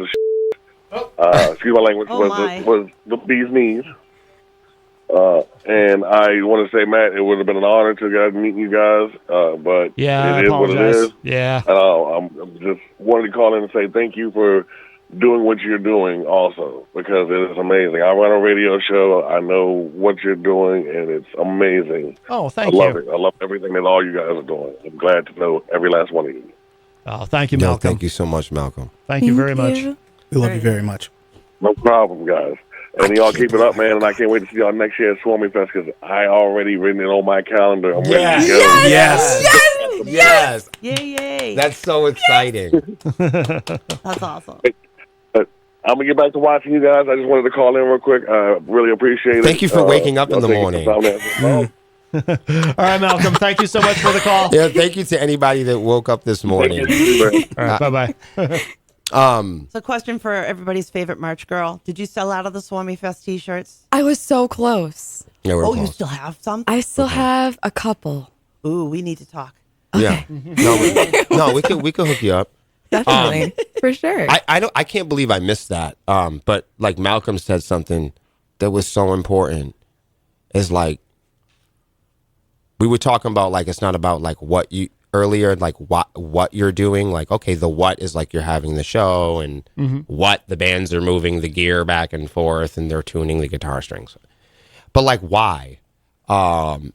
excuse my language, was the bee's knees. And I want to say, Matt, it would have been an honor to meet you guys, but Yeah, it I is what it apologize. is. Yeah. I'm just wanted to call in and say thank you for doing what you're doing also, because it is amazing. I run a radio show. I know what you're doing, and it's amazing. Oh, thank I love you. it. I love everything that all you guys are doing. I'm glad to know every last one of you. Oh, thank you, No, Malcolm. thank you so much, Malcolm. Thank you very much. We love you very much. No problem, guys. And y'all keep it up, man. And I can't wait to see y'all next year at Swarmy Fest because I already written it on my calendar. I'm ready to go. Yes. Yay. That's so exciting. That's awesome. I'm going to get back to watching you guys. I just wanted to call in real quick. Really appreciate it. Thank you for waking up in the taking morning. some time to- All right, Malcolm. Thank you so much for the call. Yeah, thank you to anybody that woke up this morning. All right, bye-bye. So, question for everybody's favorite March girl: did you sell out of the Swarmy Fest T-shirts? I was so close. Yeah, we're Oh, you close. still have some? I still have a couple. Ooh, we need to talk. Yeah. No, we could hook you up. Definitely. For sure. I can't believe I missed that. But like Malcolm said something that was so important. Is like we were talking about like it's not about like what you earlier, like what you're doing. Like, okay, the what is like you're having the show and what the bands are moving the gear back and forth and they're tuning the guitar strings. But like why? And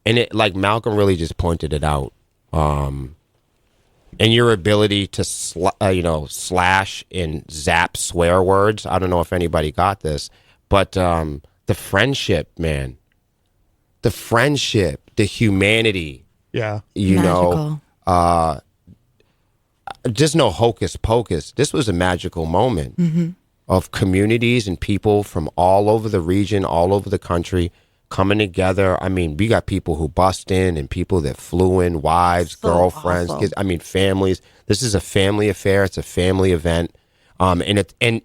it like Malcolm really just pointed it out. And your ability to slash and zap swear words. I don't know if anybody got this, but the friendship, man, the friendship, the humanity. Yeah. Magical. Just no hocus pocus. This was a magical moment of communities and people from all over the region, all over the country coming together. I mean, we got people who bust in and people that flew in, wives, So girlfriends, awesome. kids. I mean, families. This is a family affair. It's a family event. And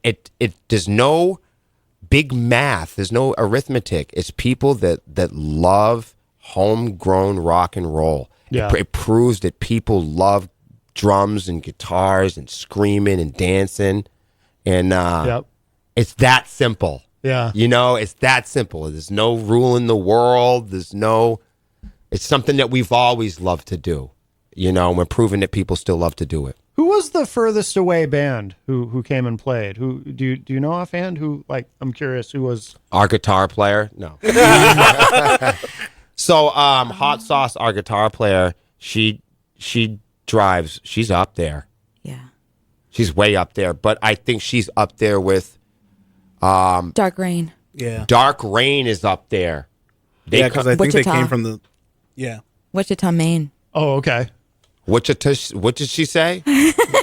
it there's no big math. There's no arithmetic. It's people that love homegrown rock and roll. Yeah. It proves that people love drums and guitars and screaming and dancing. And Yep. it's that simple. Yeah. You know, it's that simple. There's no rule in the world. It's something that we've always loved to do. You know, and we're proving that people still love to do it. Who was the furthest away band who came and played? Who do you know offhand? Who, like, I'm curious who was. Our guitar player? No. So, Hot Sauce, our guitar player, she drives. She's up there. Yeah. She's way up there. But I think she's up there with Dark Rain. Yeah. Dark Rain is up there. Yeah, because I think they Wichita. came from the. Yeah. Wichita, Maine. Oh, okay. Wichita, what did she say?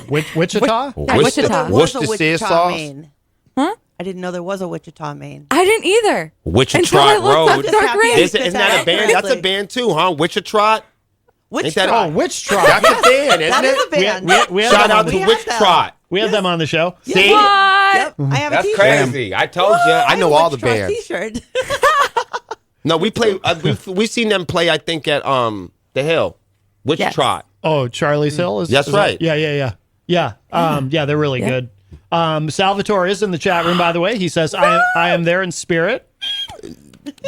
Wichita? Yeah, Wichita. There was a Worcestershire Wichita, sauce? Maine. Huh? I didn't know there was a Wichita, Maine. I didn't either. Wichita Until I looked Road. up Dark Rain. Isn't that a band? That's a band too, huh? Wichita? Wichita. that- Oh, Witch Trot. That's a band, isn't That is a it? band. We had Shout them out on to We the, had them. Wichita. we had them on the show. See? What? Yep, I have a That's t-shirt. crazy. I told you. I know all the Wichita bands. T-shirt. No, we play. We've seen them play. I think at the Hill, Wichita. Oh, Charlie's Hill? That's is right. Yeah. Yeah, they're really good. Salvatore is in the chat room, by the way. He says, I am there in spirit.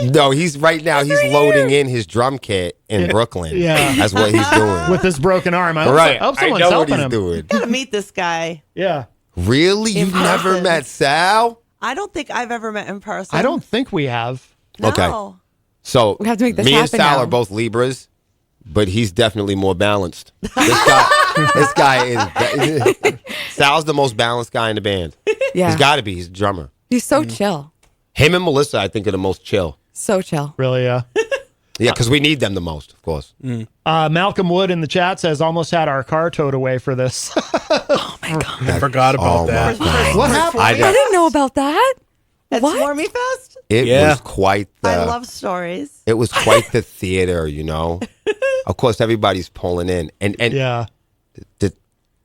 No, he's right now. He's loading in his drum kit in Brooklyn. Yeah. That's what he's doing. With his broken arm. I hope, Right. I hope I someone's know what helping he's him. doing. Gotta meet this guy. Yeah. Really? In You've never person. met Sal? I don't think I've ever met in person. I don't think we have. No. Okay. So We have to make this me and happen Sal now. are both Libras, but he's definitely more balanced. This guy is. Sal's the most balanced guy in the band. Yeah. He's got to be. He's a drummer. He's so chill. Him and Melissa, I think, are the most chill. So chill. Really, yeah. Yeah, because we need them the most, of course. Malcolm Wood in the chat says, almost had our car towed away for this. I forgot about that. What happened? I didn't know about that. At What? Swarmy Fest? It Yeah. was quite the. I love stories. It was quite the theater, you know. Of course, everybody's pulling in, and Yeah.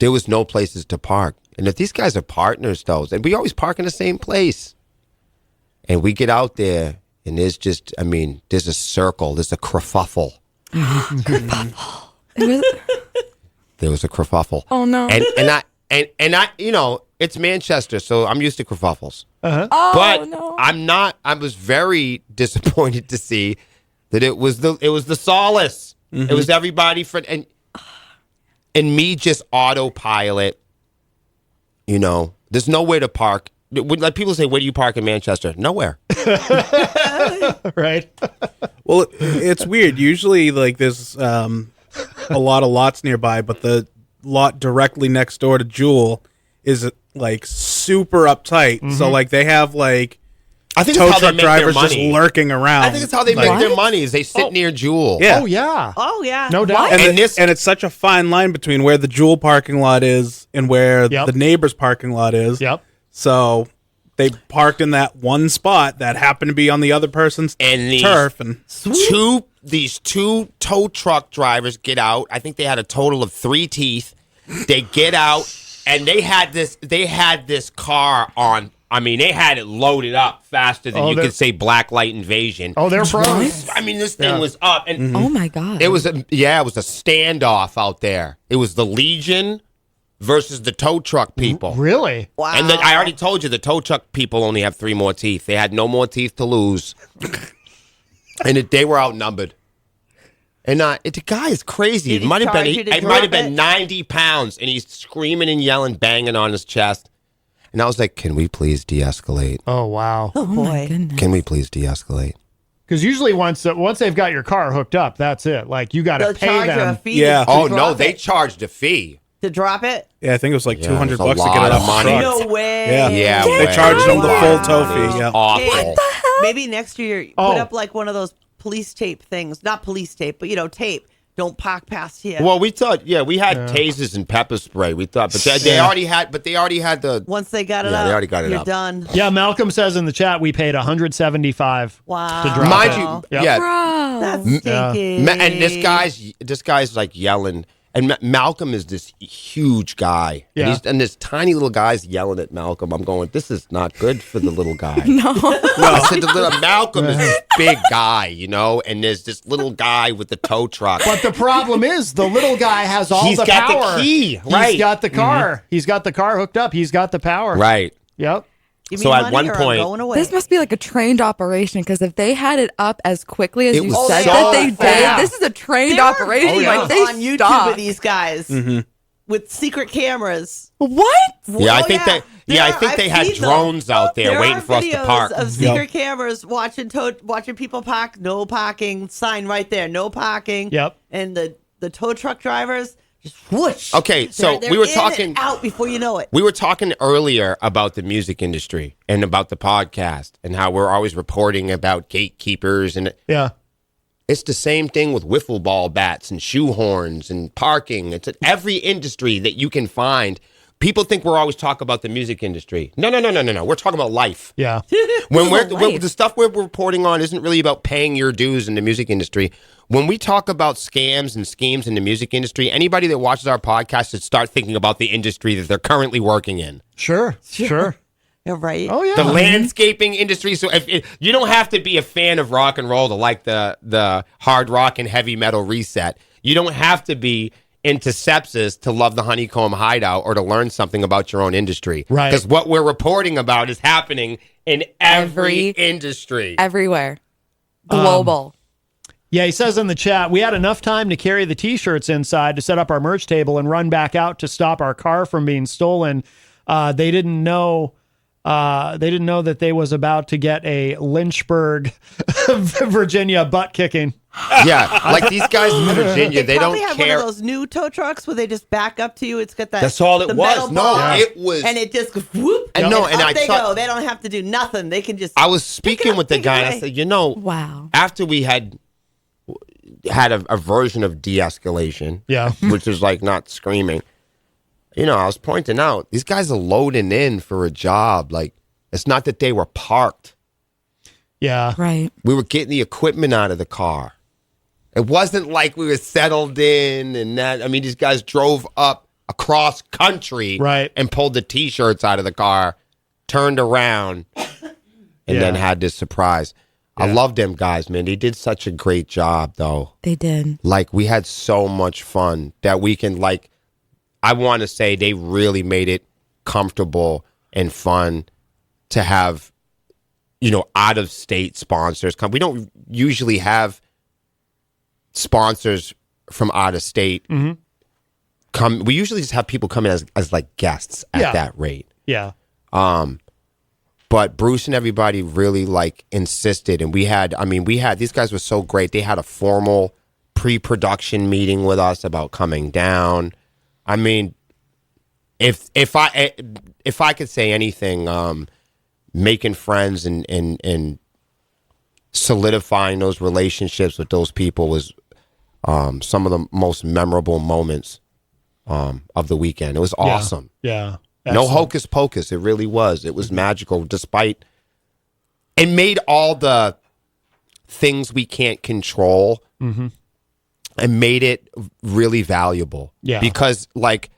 there was no places to park. And if these guys are partners, though, and we always park in the same place, and we get out there, and there's just, I mean, there's a circle, there's a kerfuffle. It was, There was a kerfuffle. oh no. And I, you know, it's Manchester, so I'm used to kerfuffles. oh But no. I'm not. I was very disappointed to see that it was the solace. It was everybody and me just autopilot. You know, there's nowhere to park. Like people say, where do you park in Manchester? Nowhere. Right. Well, it's weird. Usually, like there's a lot of lots nearby, but the lot directly next door to Jewel is like super uptight. So like they have like I think tow it's how they truck make their drivers just money. lurking around. I think it's how they make their money is they sit near Jewel. Yeah. Oh yeah. Oh yeah. No doubt. And it's such a fine line between where the Jewel parking lot is and where the neighbor's parking lot is. Yep. So they parked in that one spot that happened to be on the other person's turf. And these two tow truck drivers get out. I think they had a total of 3 teeth. They get out and they had this car on. I mean, they had it loaded up faster than you could say black light invasion. Oh, they're pros. I mean, this thing was up. And Oh, my God. it was a standoff out there. It was the Legion versus the tow truck people. Really? Wow. And then I already told you the tow truck people only have 3 more teeth. They had no more teeth to lose. And they were outnumbered. And the guy is crazy. Did It he might have charge been you to it might have drop been it? 90 pounds, and he's screaming and yelling, banging on his chest. And I was like, "Can we please de-escalate? Oh wow. Oh, my boy. goodness. Can we please de-escalate?" Because usually once they've got your car hooked up, that's it. Like you got to They'll pay charge you a them. fee. Yeah. To Oh no, drop they it. charged a fee. To drop it. yeah, I think it was like Yeah, $200 it's a to get lot it of off money. the truck. No way. Yeah. Yeah, They charged them the full tow It's fee. Yeah. awful. Maybe next year put Oh. up like one of those police tape things. Not police tape, but tape. Don't park past here. Well, we thought, we had tasers and pepper spray. We thought, but they already had the. Once they got it Yeah, up, they already got it you're up. done. Yeah, Malcolm says in the chat we paid $175 Wow. to drop Mind it. you, Yep. yeah, Bro. That's stinky. and this guy's like yelling, and Malcolm is this huge guy, Yeah. and this tiny little guy's yelling at Malcolm. I'm going, this is not good for the little guy. No, I said the little Malcolm is this big guy, and there's this little guy with the tow truck. But the problem is the little guy has all He's the got the power. key, right. He's got the car. He's got the car hooked up. He's got the power. Right. Yep. Give me So at money one or I'm point- going away. This must be like a trained operation because if they had it up as quickly as It you was said so that they fast. did, this is a trained There are operation. videos Like they on YouTube stopped. of these guys with secret cameras. What? Yeah, I think I've they had seen them. drones out there waiting are for us to videos park. Of secret cameras watching people park. No parking sign right there. No parking. Yep. And the tow truck drivers just whoosh. Okay, so They're we were in talking and out before you know it. We were talking earlier about the music industry and about the podcast and how we're always reporting about gatekeepers, and Yeah. it's the same thing with wiffle ball bats and shoehorns and parking. It's in every industry that you can find. People think we're always talking about the music industry. No. We're talking about life. Yeah. When life. the stuff we're reporting on isn't really about paying your dues in the music industry. When we talk about scams and schemes in the music industry, anybody that watches our podcast should start thinking about the industry that they're currently working in. Sure. You're right. Oh yeah. The landscaping industry. So if you don't have to be a fan of rock and roll to like the hard rock and heavy metal reset. You don't have to be into Sepsiss to love the Honeycomb Hideout or to learn something about your own industry. Right. Because what we're reporting about is happening in every Every- industry. Everywhere. Global. Yeah, he says in the chat, we had enough time to carry the T-shirts inside to set up our merch table and run back out to stop our car from being stolen. They didn't know that they was about to get a Lynchburg, Virginia butt kicking. Yeah, like these guys in Virginia, they don't probably have care. one of those new tow trucks where they just back up to you. It's got that. That's all it the was. metal No, bar, it was- and it just goes whoop. And no, and up I they saw- go. They don't have to do nothing. They can just. I was speaking with the take it guy, and I away. said, Wow. after we had a version of de-escalation, Yeah. which is like not screaming, I was pointing out, these guys are loading in for a job. Like, it's not that they were parked. Yeah. Right. We were getting the equipment out of the car. It wasn't like we were settled in and that. I mean, these guys drove up across country Right. and pulled the T-shirts out of the car, turned around, and then had this surprise. I love them guys, man. They did such a great job, though. They did. Like, we had so much fun that we can, like, I want to say they really made it comfortable and fun to have, out-of-state sponsors come. We don't usually have sponsors from out of state come. We usually just have people come in as like guests at that rate. Yeah. But Bruce and everybody really like insisted, and we had these guys were so great. They had a formal pre-production meeting with us about coming down. I mean, if I could say anything, making friends and solidifying those relationships with those people was some of the most memorable moments of the weekend. It was awesome. Yeah. No hocus pocus. It really was. It was magical. Despite it made all the things we can't control and made it really valuable. Yeah. Because like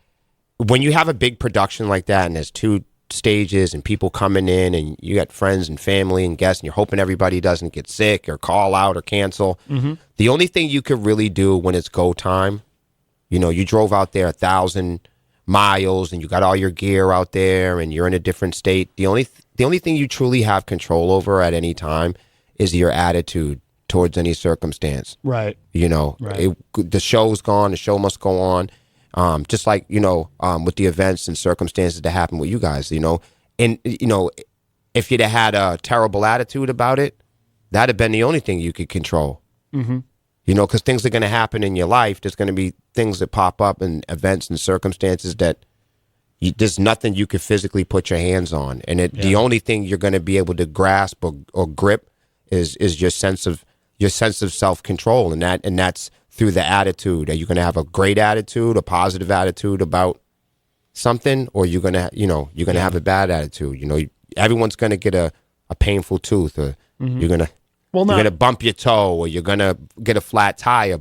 when you have a big production like that and there's 2 stages and people coming in and you got friends and family and guests and you're hoping everybody doesn't get sick or call out or cancel. The only thing you could really do when it's go time, you drove out there 1,000 miles and you got all your gear out there and you're in a different state. The only thing you truly have control over at any time is your attitude towards any circumstance. Right. The show's gone. The show must go on. Just like, with the events and circumstances that happen with you guys, and, if you'd have had a terrible attitude about it, that'd have been the only thing you could control. Because things are going to happen in your life. There's going to be things that pop up and events and circumstances that there's nothing you could physically put your hands on. And the only thing you're going to be able to grasp or grip is your sense of self-control. And that's through the attitude. Are you going to have a great attitude, a positive attitude about something, or you're going to have a bad attitude? Everyone's going to get a painful tooth, or you're going to bump your toe, or you're going to get a flat tire,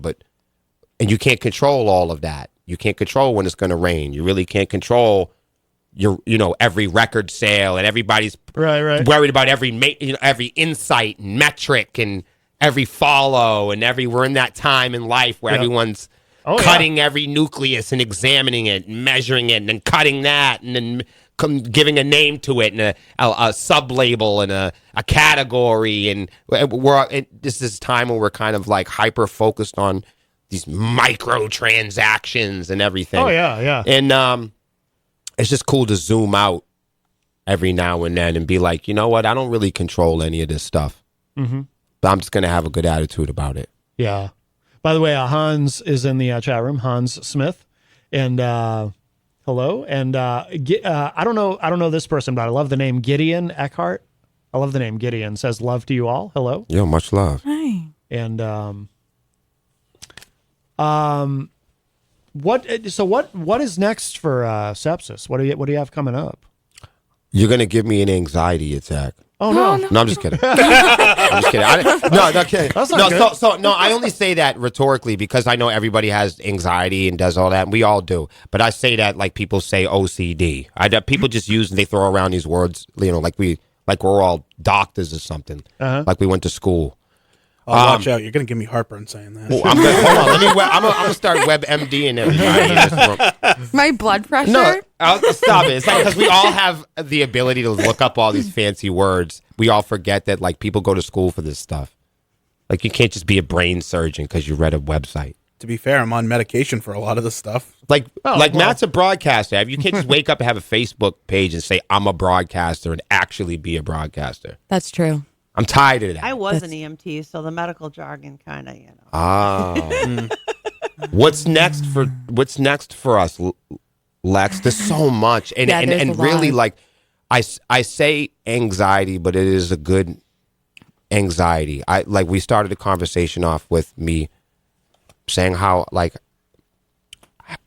and you can't control all of that. You can't control when it's going to rain. You really can't control every record sale, and everybody's worried about every insight and metric and every follow, and we're in that time in life where everyone's cutting every nucleus and examining it and measuring it and then cutting that and then giving a name to it and a sub-label and a category. And this is time when we're kind of like hyper-focused on these microtransactions and everything. Oh, yeah. And it's just cool to zoom out every now and then and be like, you know what? I don't really control any of this stuff. But I'm just going to have a good attitude about it. Yeah. By the way, Hans is in the chat room, Hans Smith. And hello. And I don't know this person, but I love the name Gideon Eckhart. I love the name Gideon. Says love to you all. Hello. Yo, much love. Hi. And what is next for Sepsiss? What do you have coming up? You're going to give me an anxiety attack. Oh, no. No, I'm just kidding. I'm just kidding. No, okay. That's not good. So I only say that rhetorically because I know everybody has anxiety and does all that, and we all do. But I say that like people say OCD. People just they throw around these words, like we're all doctors or something, like we went to school. Oh, watch out! You're gonna give me heartburn saying that. Well, hold on. I'm gonna start WebMD and everybody in this room. My blood pressure? No, stop it. It's like because we all have the ability to look up all these fancy words. We all forget that like people go to school for this stuff. Like you can't just be a brain surgeon because you read a website. To be fair, I'm on medication for a lot of this stuff. Matt's a broadcaster. You can't just wake up and have a Facebook page and say I'm a broadcaster and actually be a broadcaster. That's true. I'm tired of that. I was an EMT, so the medical jargon kind of, What's next for us, Lex? There's so much, and really, like, I say anxiety, but it is a good anxiety. We started the conversation off with me saying how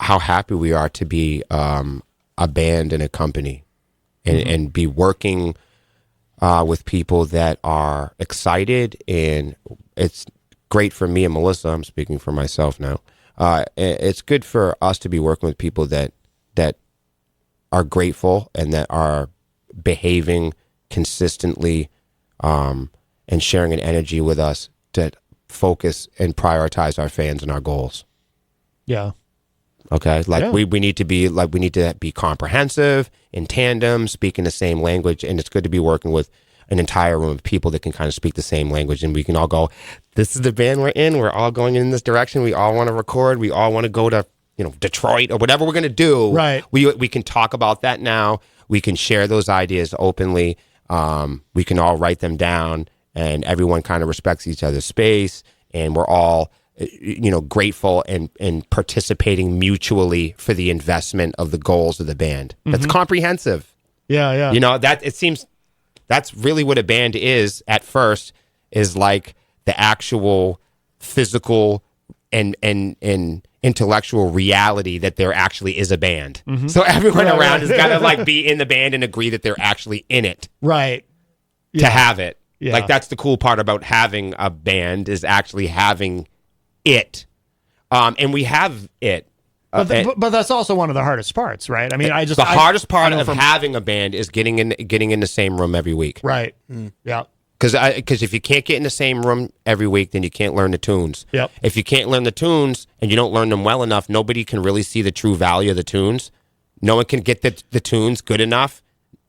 happy we are to be a band and a company, and be working with people that are excited, and it's great for me and Melissa. I'm speaking for myself now. It's good for us to be working with people that are grateful and that are behaving consistently and sharing an energy with us to focus and prioritize our fans and our goals. Yeah. Okay, we need to be comprehensive, in tandem, speaking the same language, and it's good to be working with an entire room of people that can kind of speak the same language, and we can all go, this is the band we're in, we're all going in this direction, we all want to record, we all want to go to Detroit or whatever we're going to do. Right. We can talk about that now. We can share those ideas openly. We can all write them down, and everyone kind of respects each other's space, and we're all grateful and participating mutually for the investment of the goals of the band. That's comprehensive. Yeah. It seems that's really what a band is at first, is like the actual physical and intellectual reality that there actually is a band. So everyone around has got to like be in the band and agree that they're actually in it. Right. To have it. Yeah. Like that's the cool part about having a band, is actually having it. And we have it. But that's also one of the hardest parts, right? I mean, the hardest part of having a band is getting in the same room every week. Right. Yeah. Because if you can't get in the same room every week, then you can't learn the tunes. Yep. If you can't learn the tunes and you don't learn them well enough, nobody can really see the true value of the tunes. No one can get the tunes good enough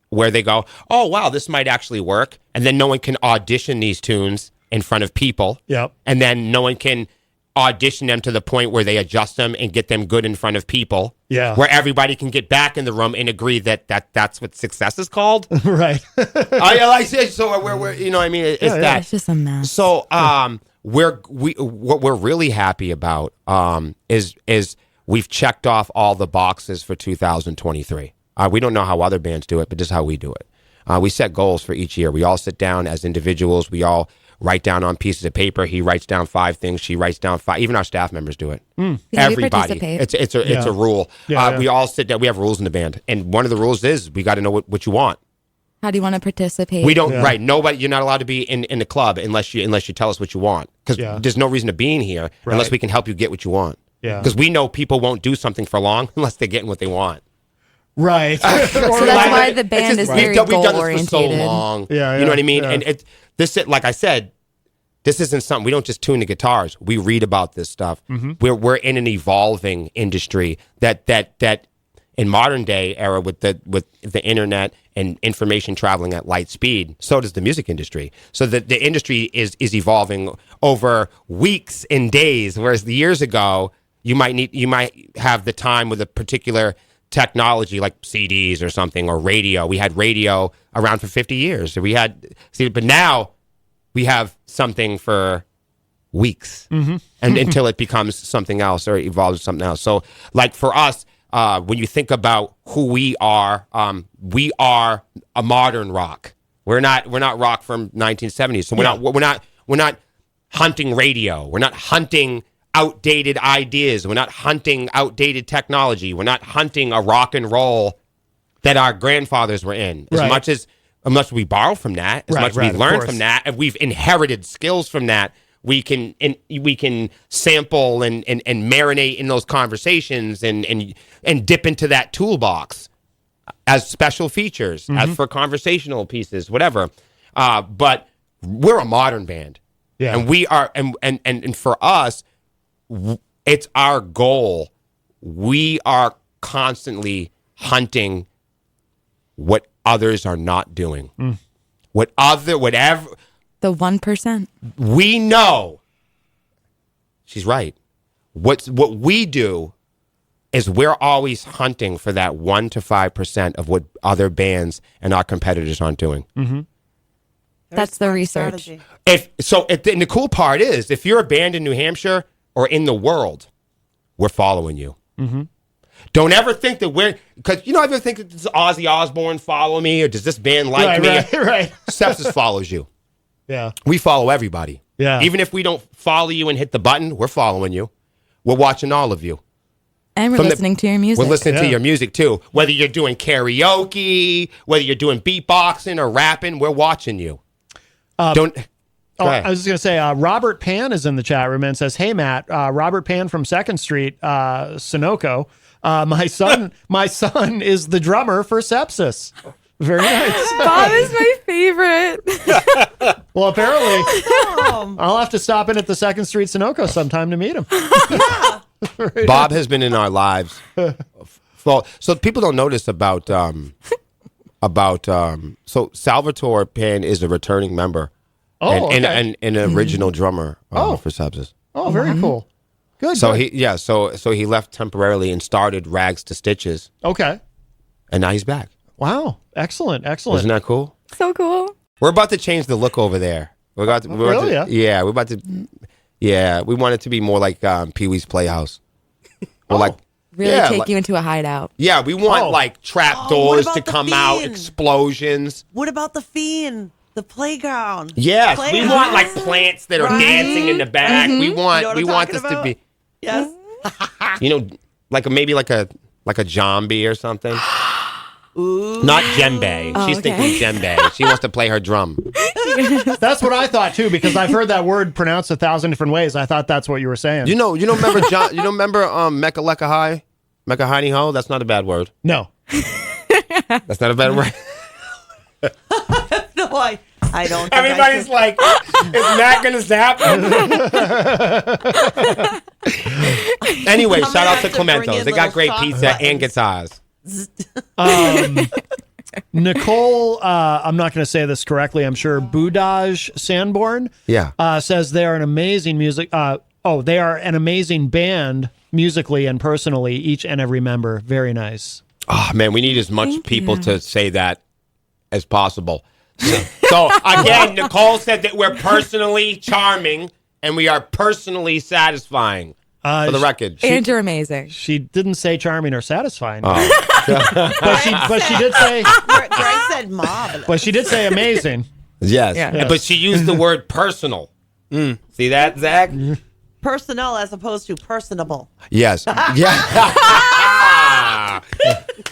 where they go, oh, wow, this might actually work. And then no one can audition these tunes in front of people. Yep. And then no one can audition them to the point where they adjust them and get them good in front of people. Yeah. Where everybody can get back in the room and agree that's what success is called. Right. I say so. We're you know what I mean? It's that. It's just a mess. So what we're really happy about is we've checked off all the boxes for 2023. We don't know how other bands do it, but this is how we do it. We set goals for each year. We all sit down as individuals. We all write down on pieces of paper. He writes down 5 things. She writes down 5. Even our staff members do it. Everybody. It's a rule. We all sit down. We have rules in the band, and one of the rules is we got to know what you want. How do you want to participate? We don't. Right. Nobody. You're not allowed to be in the club unless you tell us what you want. Because there's no reason to be in here unless we can help you get what you want. Yeah. Because we know people won't do something for long unless they're getting what they want. Right. So that's why the band is very We've done goal-orientated. this for so long. Yeah, you know what I mean? yeah. And like I said, this isn't something, we don't just tune the guitars. We read about this stuff. We're in an evolving industry that in modern day era with the internet and information traveling at light speed, so does the music industry. So the industry is evolving over weeks and days, whereas years ago you might have the time with a particular technology like CDs or something, or radio. We had radio around for 50 years. But now we have something for weeks and until it becomes something else or evolves to something else. So like for us, when you think about who we are a modern rock. We're not rock from 1970s. So we're not hunting radio. We're not hunting outdated ideas. We're not hunting outdated technology. We're not hunting a rock and roll that our grandfathers were in. As much as we borrow from that, as much as we learn from that, and we've inherited skills from that, we can sample and marinate in those conversations and dip into that toolbox as special features, as for conversational pieces, whatever. But we're a modern band. Yeah. And we are and for us, it's our goal. We are constantly hunting what others are not doing. Whatever. The 1%. We know. She's right. What we do is we're always hunting for that 1 to 5% of what other bands and our competitors aren't doing. That's the research. Strategy. And the cool part is, if you're a band in New Hampshire or in the world, we're following you. Don't ever think that because ever think that does Ozzy Osbourne follow me, or does this band like me? Right. Sepsiss follows you. Yeah. We follow everybody. Yeah. Even if we don't follow you and hit the button, we're following you. We're watching all of you. And we're listening to your music. We're listening to your music too. Whether you're doing karaoke, whether you're doing beatboxing or rapping, we're watching you. I was just going to say, Robert Pan is in the chat room and says, "Hey, Matt, Robert Pan from 2nd Street, Sunoco. My son is the drummer for Sepsiss." Very nice. Bob is my favorite. Well, apparently, I'll have to stop in at the 2nd Street Sunoco sometime to meet him. Bob has been in our lives. So people don't notice about so Salvatore Pan is a returning member. And an original drummer for Sepsiss. Oh, very cool. Good. So good. so he left temporarily and started Rags to Stitches. Okay. And now he's back. Wow. Excellent. Isn't that cool? So cool. We're about to change the look over there. We're about to, Really? yeah, we're about to. Yeah, we want it to be more like Pee-wee's Playhouse. Or like Really take you into a hideout. Yeah, we want like trap doors to come out, Fiend? explosions. What about the Fiend? The playground. Yes, we Playhouse? want like plants that are dancing in the back. We want You know what I'm this talking to be Yes. like maybe like a zombie or something. Ooh. Not djembe. She's thinking djembe. She wants to play her drum. That's what I thought too, because I've heard that word pronounced 1,000 different ways. I thought that's what you were saying. You don't remember John? You don't remember Mecca Lecca High, Mecca Hiney Ho? That's not a bad word. No. That's not a bad word. No, I don't. Think Everybody's like, is Matt gonna zap him? Anyway, I'm shout gonna out to have to bring Clemento's. in They got little great shot pizza and buttons. guitars. Nicole, I'm not going to say this correctly. I'm sure Budaj Sanborn. Yeah. Says they are an amazing they are an amazing band musically and personally. Each and every member, very nice. Oh man, we need as much people to say that as possible. So again, Nicole said that we're personally charming and we are personally satisfying. For the record, And you're amazing. She didn't say charming or satisfying, Oh. but she did say. Greg said marvelous. But she did say amazing. yes. Yeah. But she used the word personal. See that, Zach? Personal as opposed to personable. Yes. Yeah.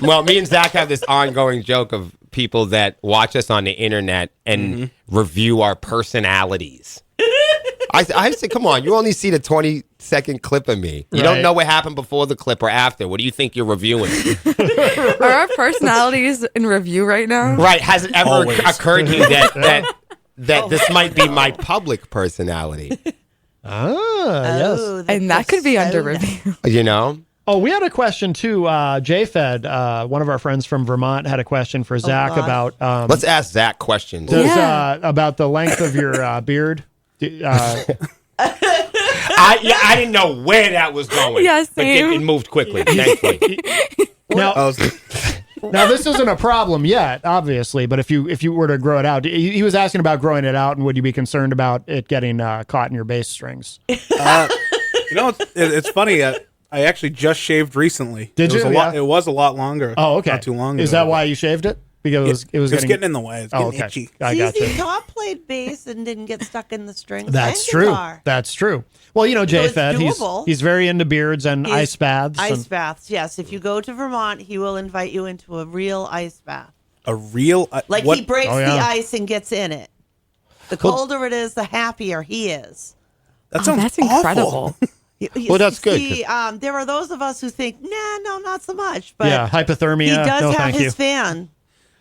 Well, me and Zach have this ongoing joke of people that watch us on the internet and review our personalities. I say, come on, you only see the 20-second clip of me. You don't know what happened before the clip or after. What do you think you're reviewing? Are our personalities in review right now? Right. Has it ever Always. occurred to you that this might be my public personality? Yes. Oh, And that could be under persona. review. You know? Oh, we had a question too. JFed, one of our friends from Vermont, had a question for Zach God. about Let's ask Zach questions. about the length of your beard. I didn't know where that was going. Yeah, But same. it moved quickly, thankfully. Now, now this isn't a problem yet, obviously. But if you were to grow it out, he was asking about growing it out, and would you be concerned about it getting caught in your bass strings? It's funny. I actually just shaved recently. Did you? Yeah. It was a lot longer. Oh, okay. Not too long ago. Is that why you shaved it? Because it was getting in the way. It's getting okay. itchy. I got ZZ you. Top played bass and didn't get stuck in the strings. That's and true. guitar. That's true. Well, you know, So it's JFed, doable. he's very into beards and He's- ice baths. Ice and- baths, yes. If you go to Vermont, he will invite you into a real ice bath. A real Like what? he breaks Oh, the yeah. ice and gets in it. The colder it is, the happier he is. That sounds That's awful. incredible. Well, that's good. See, there are those of us who think, no, not so much. But yeah, hypothermia. he does no, have thank his you. fan.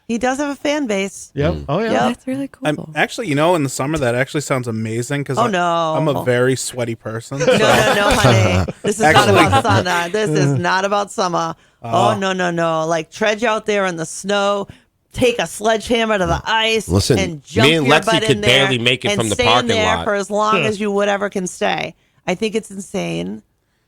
He does have a fan base. Yep. Oh yeah. Yep. That's really cool. I'm actually, in the summer that actually sounds amazing because Oh, no. I'm a very sweaty person. No, honey. This is Actually- not about summer. This is not about summer. Oh, no. Like, trudge out there in the snow, take a sledgehammer to the ice, Listen, and jump me and your Lexi butt could in there barely make it and from the stay parking in there lot. for as long as you would ever can stay. I think it's insane.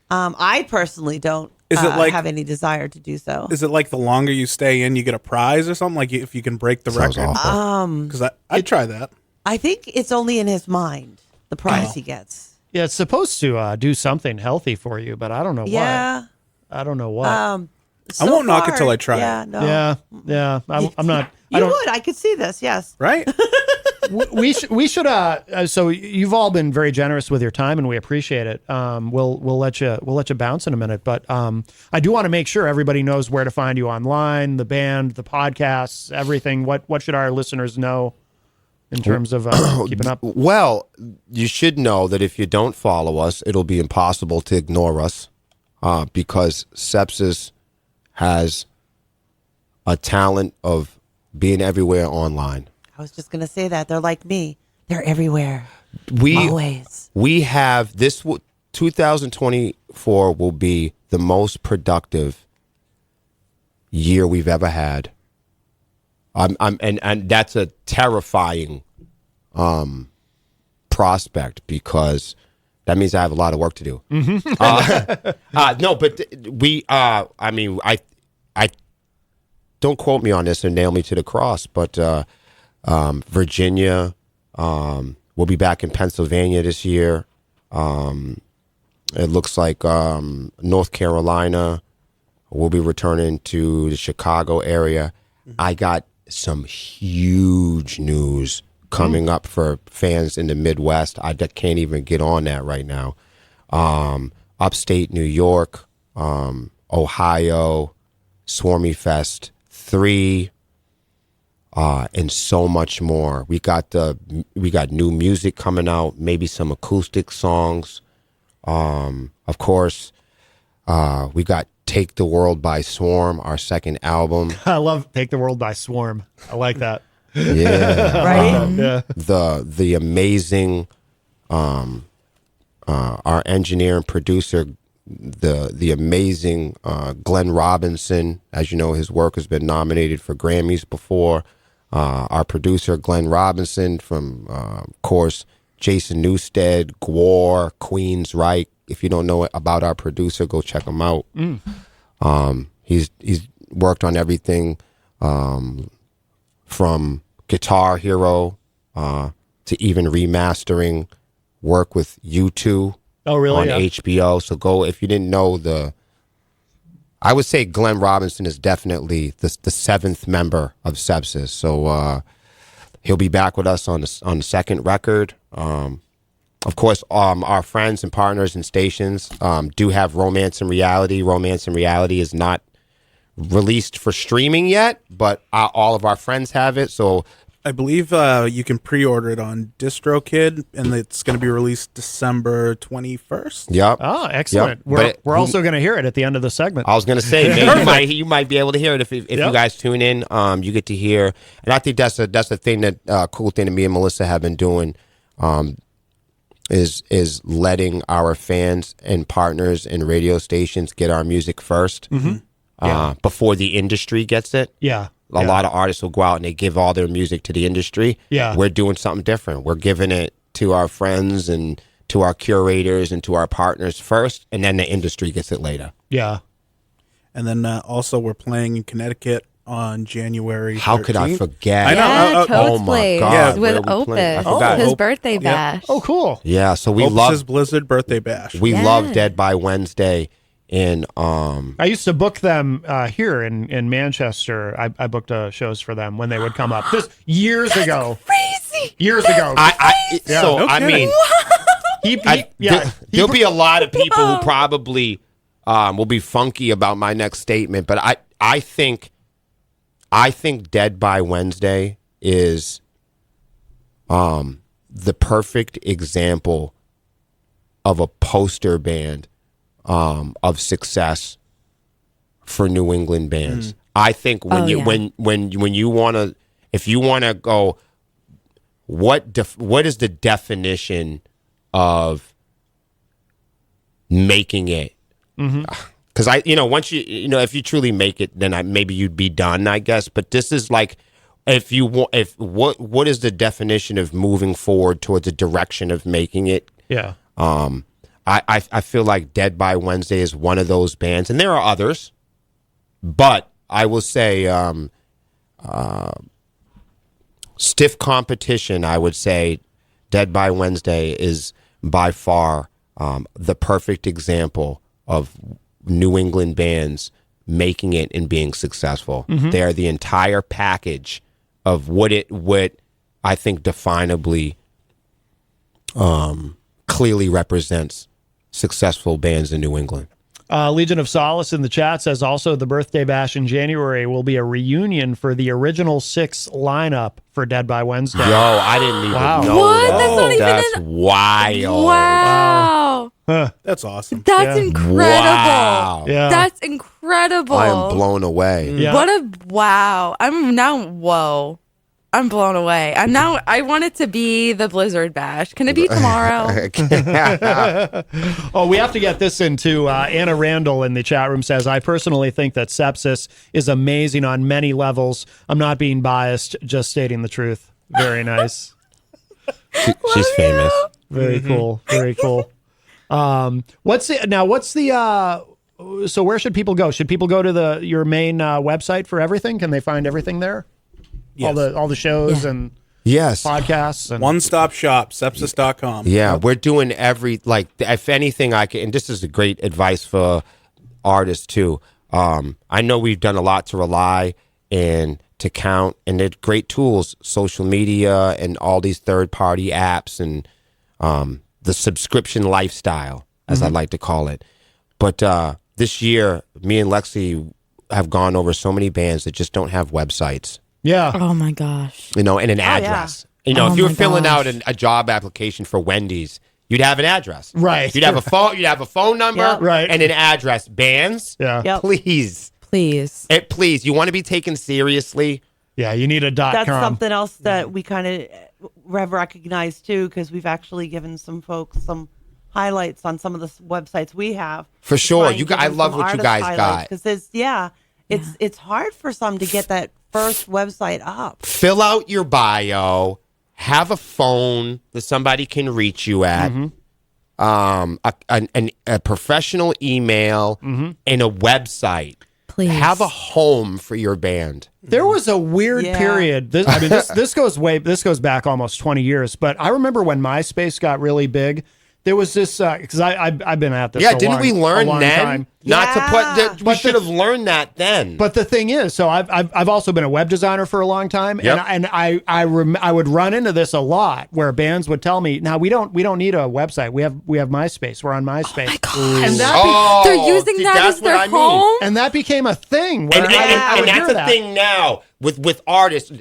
I personally don't Is it like- have any desire to do so. Is it like the longer you stay in, you get a prize or something? Like if you can break the Sounds record? awful. Because I'd try that. I think it's only in his mind, the prize he gets. Yeah, it's supposed to do something healthy for you, but I don't know Yeah. what. I don't know what. I won't knock it till I try it. Yeah, no. yeah. I'm not. I You don't. would. I could see this, yes. Right? We should. So you've all been very generous with your time, and we appreciate it. We'll let you bounce in a minute, but I do want to make sure everybody knows where to find you online, the band, the podcasts, everything. What should our listeners know in terms of keeping up? Well, you should know that if you don't follow us, it'll be impossible to ignore us because Sepsiss has a talent of being everywhere online. I was just going to say that. They're like me. They're everywhere. We Always. We have this 2024 will be the most productive year we've ever had. And that's a terrifying prospect because that means I have a lot of work to do. No, but we I don't quote me on this and nail me to the cross, but Virginia, we'll be back in Pennsylvania this year. It looks like North Carolina will be returning to the Chicago area. I got some huge news coming up for fans in the Midwest. I can't even get on that right now. Upstate New York, Ohio, Swarmy Fest 3, and so much more. We got new music coming out, maybe some acoustic songs. Of course, we got Take the World by Swarm, our second album. I love Take the World by Swarm. I like that. Yeah. Right? Yeah. The amazing our engineer and producer, the amazing Glenn Robinson. As you know, his work has been nominated for Grammys before. Our producer, Glenn Robinson, from, of course, Jason Newsted, Gwar, Queensryche. If you don't know about our producer, go check him out. He's worked on everything from Guitar Hero to even remastering work with U2 on HBO. So go, if you didn't know, I would say Glenn Robinson is definitely the seventh member of Sepsiss. So he'll be back with us on the second record. Of course, our friends and partners and stations do have Romance and Reality. Romance and Reality is not released for streaming yet, but all of our friends have it. So I believe you can pre-order it on DistroKid, and it's going to be released December 21st. Yep. Oh, excellent. Yep. We're also going to hear it at the end of the segment. I was going to say, maybe you might be able to hear it if you guys tune in. You get to hear, and I think that's the thing that cool thing that me and Melissa have been doing. Is letting our fans and partners and radio stations get our music first before the industry gets it. Yeah. A lot of artists will go out and they give all their music to the industry. Yeah. We're doing something different. We're giving it to our friends and to our curators and to our partners first, and then the industry gets it later. Yeah. And then also we're playing in Connecticut on January 13th. How could I forget? I know. Yeah, Oh Toad's my Place God, with where we playing? I Opus. forgot. His birthday bash. Oh, cool. Yeah, so we Opus's love Blizzard birthday bash. love Dead by Wednesday. And I used to book them here in Manchester. I booked shows for them when they would come up. This years ago. Crazy. Years ago. I mean, there'll be a lot of people who probably will be funky about my next statement, but I think Dead by Wednesday is the perfect example of a poster band of success for New England bands. I think when you want to, if you want to go, what is the definition of making it? Because once if you truly make it, then maybe you'd be done, I guess. But this is like, what is the definition of moving forward towards a direction of making it? Yeah. I feel like Dead by Wednesday is one of those bands, and there are others, but I will say stiff competition. I would say Dead by Wednesday is by far the perfect example of New England bands making it and being successful. They are the entire package of what I think definably clearly represents successful bands in New England. Legion of Solace in the chat says also the birthday bash in January will be a reunion for the original 6 lineup for Dead by Wednesday. Yo, I didn't even know What? that. That's not even That's wild. Wow. That's awesome. That's incredible. Wow. Yeah. That's incredible. I am blown away. Yeah. What a wow. I'm blown away. I want it to be the Blizzard Bash. Can it be tomorrow? Oh, we have to get this into Anna Randall in the chat room says, I personally think that Sepsiss is amazing on many levels. I'm not being biased, just stating the truth. Very nice. She's famous. Very cool. Very cool. So where should people go? Should people go to your main website for everything? Can they find everything there? Yes. All the shows and Yes. podcasts. And One-stop shop, sepsiss.com. Yeah, we're doing if anything I can, and this is a great advice for artists too. I know we've done a lot to rely and to count, and they're great tools, social media and all these third-party apps and the subscription lifestyle, as I like to call it. But this year, me and Lexi have gone over so many bands that just don't have websites. yeah. Oh my gosh. And an address. You know, Oh if you were my filling gosh. out a job application for Wendy's, you'd have an address. Right. You'd have a phone. You'd have a phone number. Yep. Right. And an address. Bands. Yeah. Yep. Please. Please. Please. You want to be taken seriously. Yeah. You need a That's .com. something else that we kind of recognize too, because we've actually given some folks some highlights on some of the websites we have. For sure. Try and give I them love some what you artist guys highlights, got. because it's hard for some to get that first website up. Fill out your bio. Have a phone that somebody can reach you at. A professional email and a website. Please. Have a home for your band. There was a weird Yeah. period. This goes back almost 20 years. But I remember when MySpace got really big. There was this because I've been at this. Yeah, a didn't long, we learn a long then? time. Not to put. We But should have learned that then. But the thing is, so I've also been a web designer for a long time, Yep. and I would run into this a lot where bands would tell me, "Now we don't need a website. We have MySpace. We're on MySpace." Oh my gosh. And that They're using see, that that's as what their I mean. home? and that became a thing. Where And, I would and hear that's the that. thing now with artists.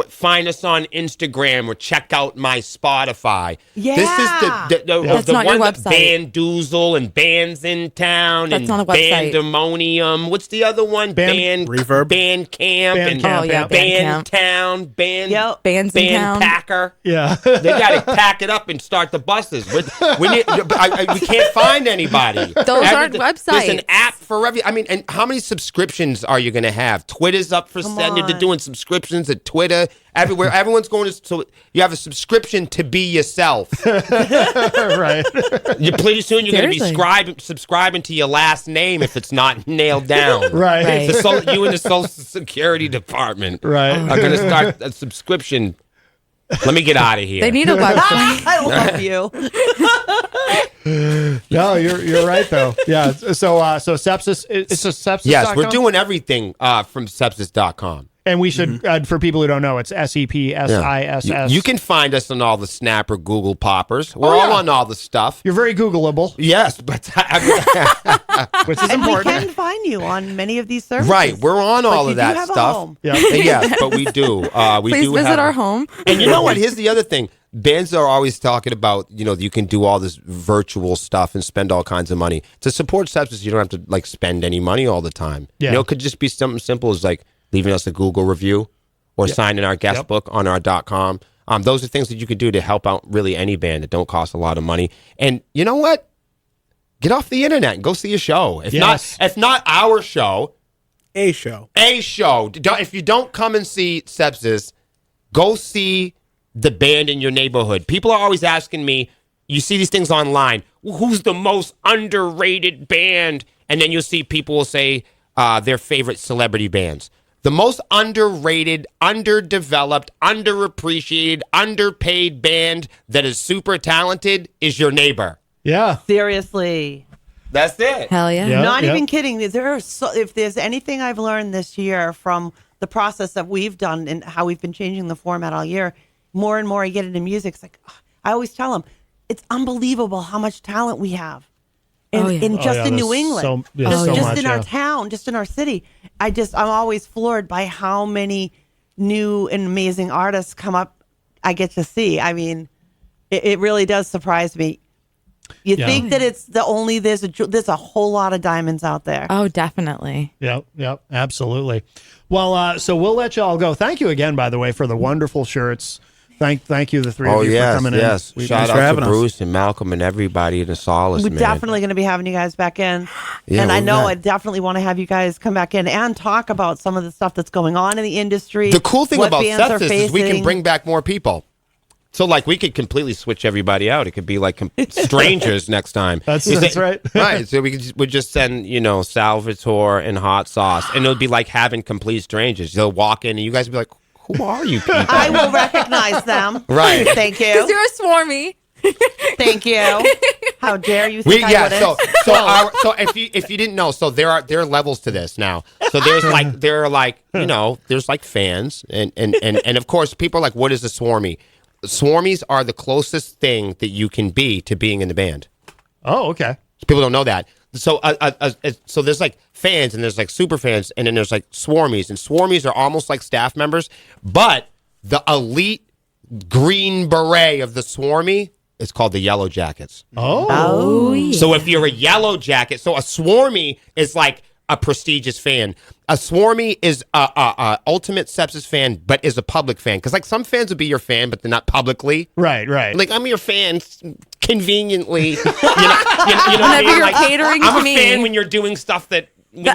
Find us on Instagram or check out my Spotify. Yeah. This is the That's the not your one that website. Bandoozle and Bands in Town That's and not a website. Bandemonium. What's the other one? Reverb. Bandcamp and Bandcamp, Oh, yeah, Band Bandcamp. Town. Band. Yep. Bands in town. Packer. Yeah. They got to pack it up and start the buses. We can't find anybody. Those aren't There's an websites. app for every. I mean, and how many subscriptions are you going to have? Twitter's up for Come sending to on. doing subscriptions at Twitter everywhere. Everyone's going to. So you have a subscription to be yourself. Right. Pretty soon you're going to Seriously. be subscribing to your last name if it's not nailed down. Right. Right. You and the Social Security Department Right. are going to start a subscription. Let me get out of here. They need a website. I love you. No, you're right though. Yeah. So Sepsiss. It's a Sepsiss. Yes, we're doing everything from sepsiss.com. And we should, for people who don't know, it's SEPSISS. You can find us on all the Snapper Google poppers. We're Oh, all yeah. on all the stuff. You're very Googleable, Yes, but which is And we important. can find you on many of these services. right, we're on all you of do that have a stuff. home. Yeah. Yes, but we do. We Please do visit have our home. And you know what? Here's the other thing. Bands are always talking about, you can do all this virtual stuff and spend all kinds of money. To support Sepsiss, you don't have to spend any money all the time. Yeah. It could just be something simple as leaving us a Google review or signing our guest book on our .com. Those are things that you could do to help out really any band that don't cost a lot of money. And you know what? Get off the internet and go see a show. If not our show, A show. If you don't come and see Sepsiss, go see the band in your neighborhood. People are always asking me, you see these things online, who's the most underrated band? And then you'll see people will say their favorite celebrity bands. The most underrated, underdeveloped, underappreciated, underpaid band that is super talented is your neighbor. Yeah. Seriously. That's it. Hell yeah. Yeah. Not even kidding. If there's anything I've learned this year from the process that we've done and how we've been changing the format all year, more and more I get into music. It's I always tell them, it's unbelievable how much talent we have. In Oh, just yeah, in New there's England, so just much, in our yeah. town, just in our city. I'm always floored by how many new and amazing artists come up. I get to see. I mean, it really does surprise me. You think that there's a whole lot of diamonds out there. Oh, definitely. Yep, absolutely. Well, so we'll let y'all go. Thank you again, by the way, for the wonderful shirts. Thank you, the three of you, for coming in. Yes. We- Shout for out having to us. Bruce and Malcolm and everybody in the Solace, We're man. definitely going to be having you guys back in. Yeah, and I we're know not- I definitely want to have you guys come back in and talk about some of the stuff that's going on in the industry. The cool thing what about bands are Sepsiss is we can facing. bring back more people. So, we could completely switch everybody out. It could be strangers next time. That's right. Right. So we'd just send, Salvatore and Hot Sauce, and it would be like having complete strangers. They'll walk in, and you guys would be like, Who are you people? I will recognize them. Right. Thank Because you. you're a swarmy. Thank you. How dare you think I wouldn't? So if you didn't know, so there are levels to this now. So there's there's like fans and of course people are like, what is a swarmy? Swarmies are the closest thing that you can be to being in the band. Oh, okay. People don't know that. So so there's like fans and there's like super fans and then there's like swarmies, and swarmies are almost like staff members, but the elite green beret of the swarmy is called the Yellow Jackets. Oh. Yeah. So if you're a Yellow Jacket, so a swarmy is like a prestigious fan. A swarmy is a ultimate Sepsiss fan, but is a public fan. Because like some fans would be your fan, but they're not publicly. Right. Like I'm your fan conveniently. You know what I Whenever mean? you're Like, catering I'm to a me. fan when you're doing stuff that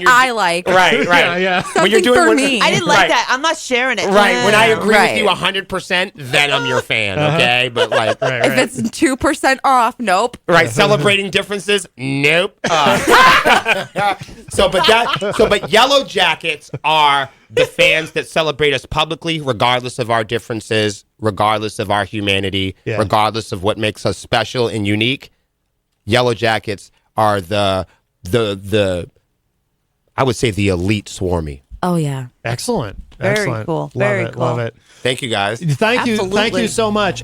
I like. Right. Yeah. When you're Something doing for what- me. I didn't like Right. that. I'm not sharing it. Right. When I agree Right. with you 100%, then I'm your fan. Okay. But like. Right. If it's 2% off, nope. Right, celebrating differences? Nope. But Yellow Jackets are the fans that celebrate us publicly, regardless of our differences, regardless of our humanity, regardless of what makes us special and unique. Yellow Jackets are the I would say the elite swarmy. Oh, yeah. Excellent. Very Excellent. cool. Love Very it. cool. Love it. Thank you guys. Thank you Absolutely. so much.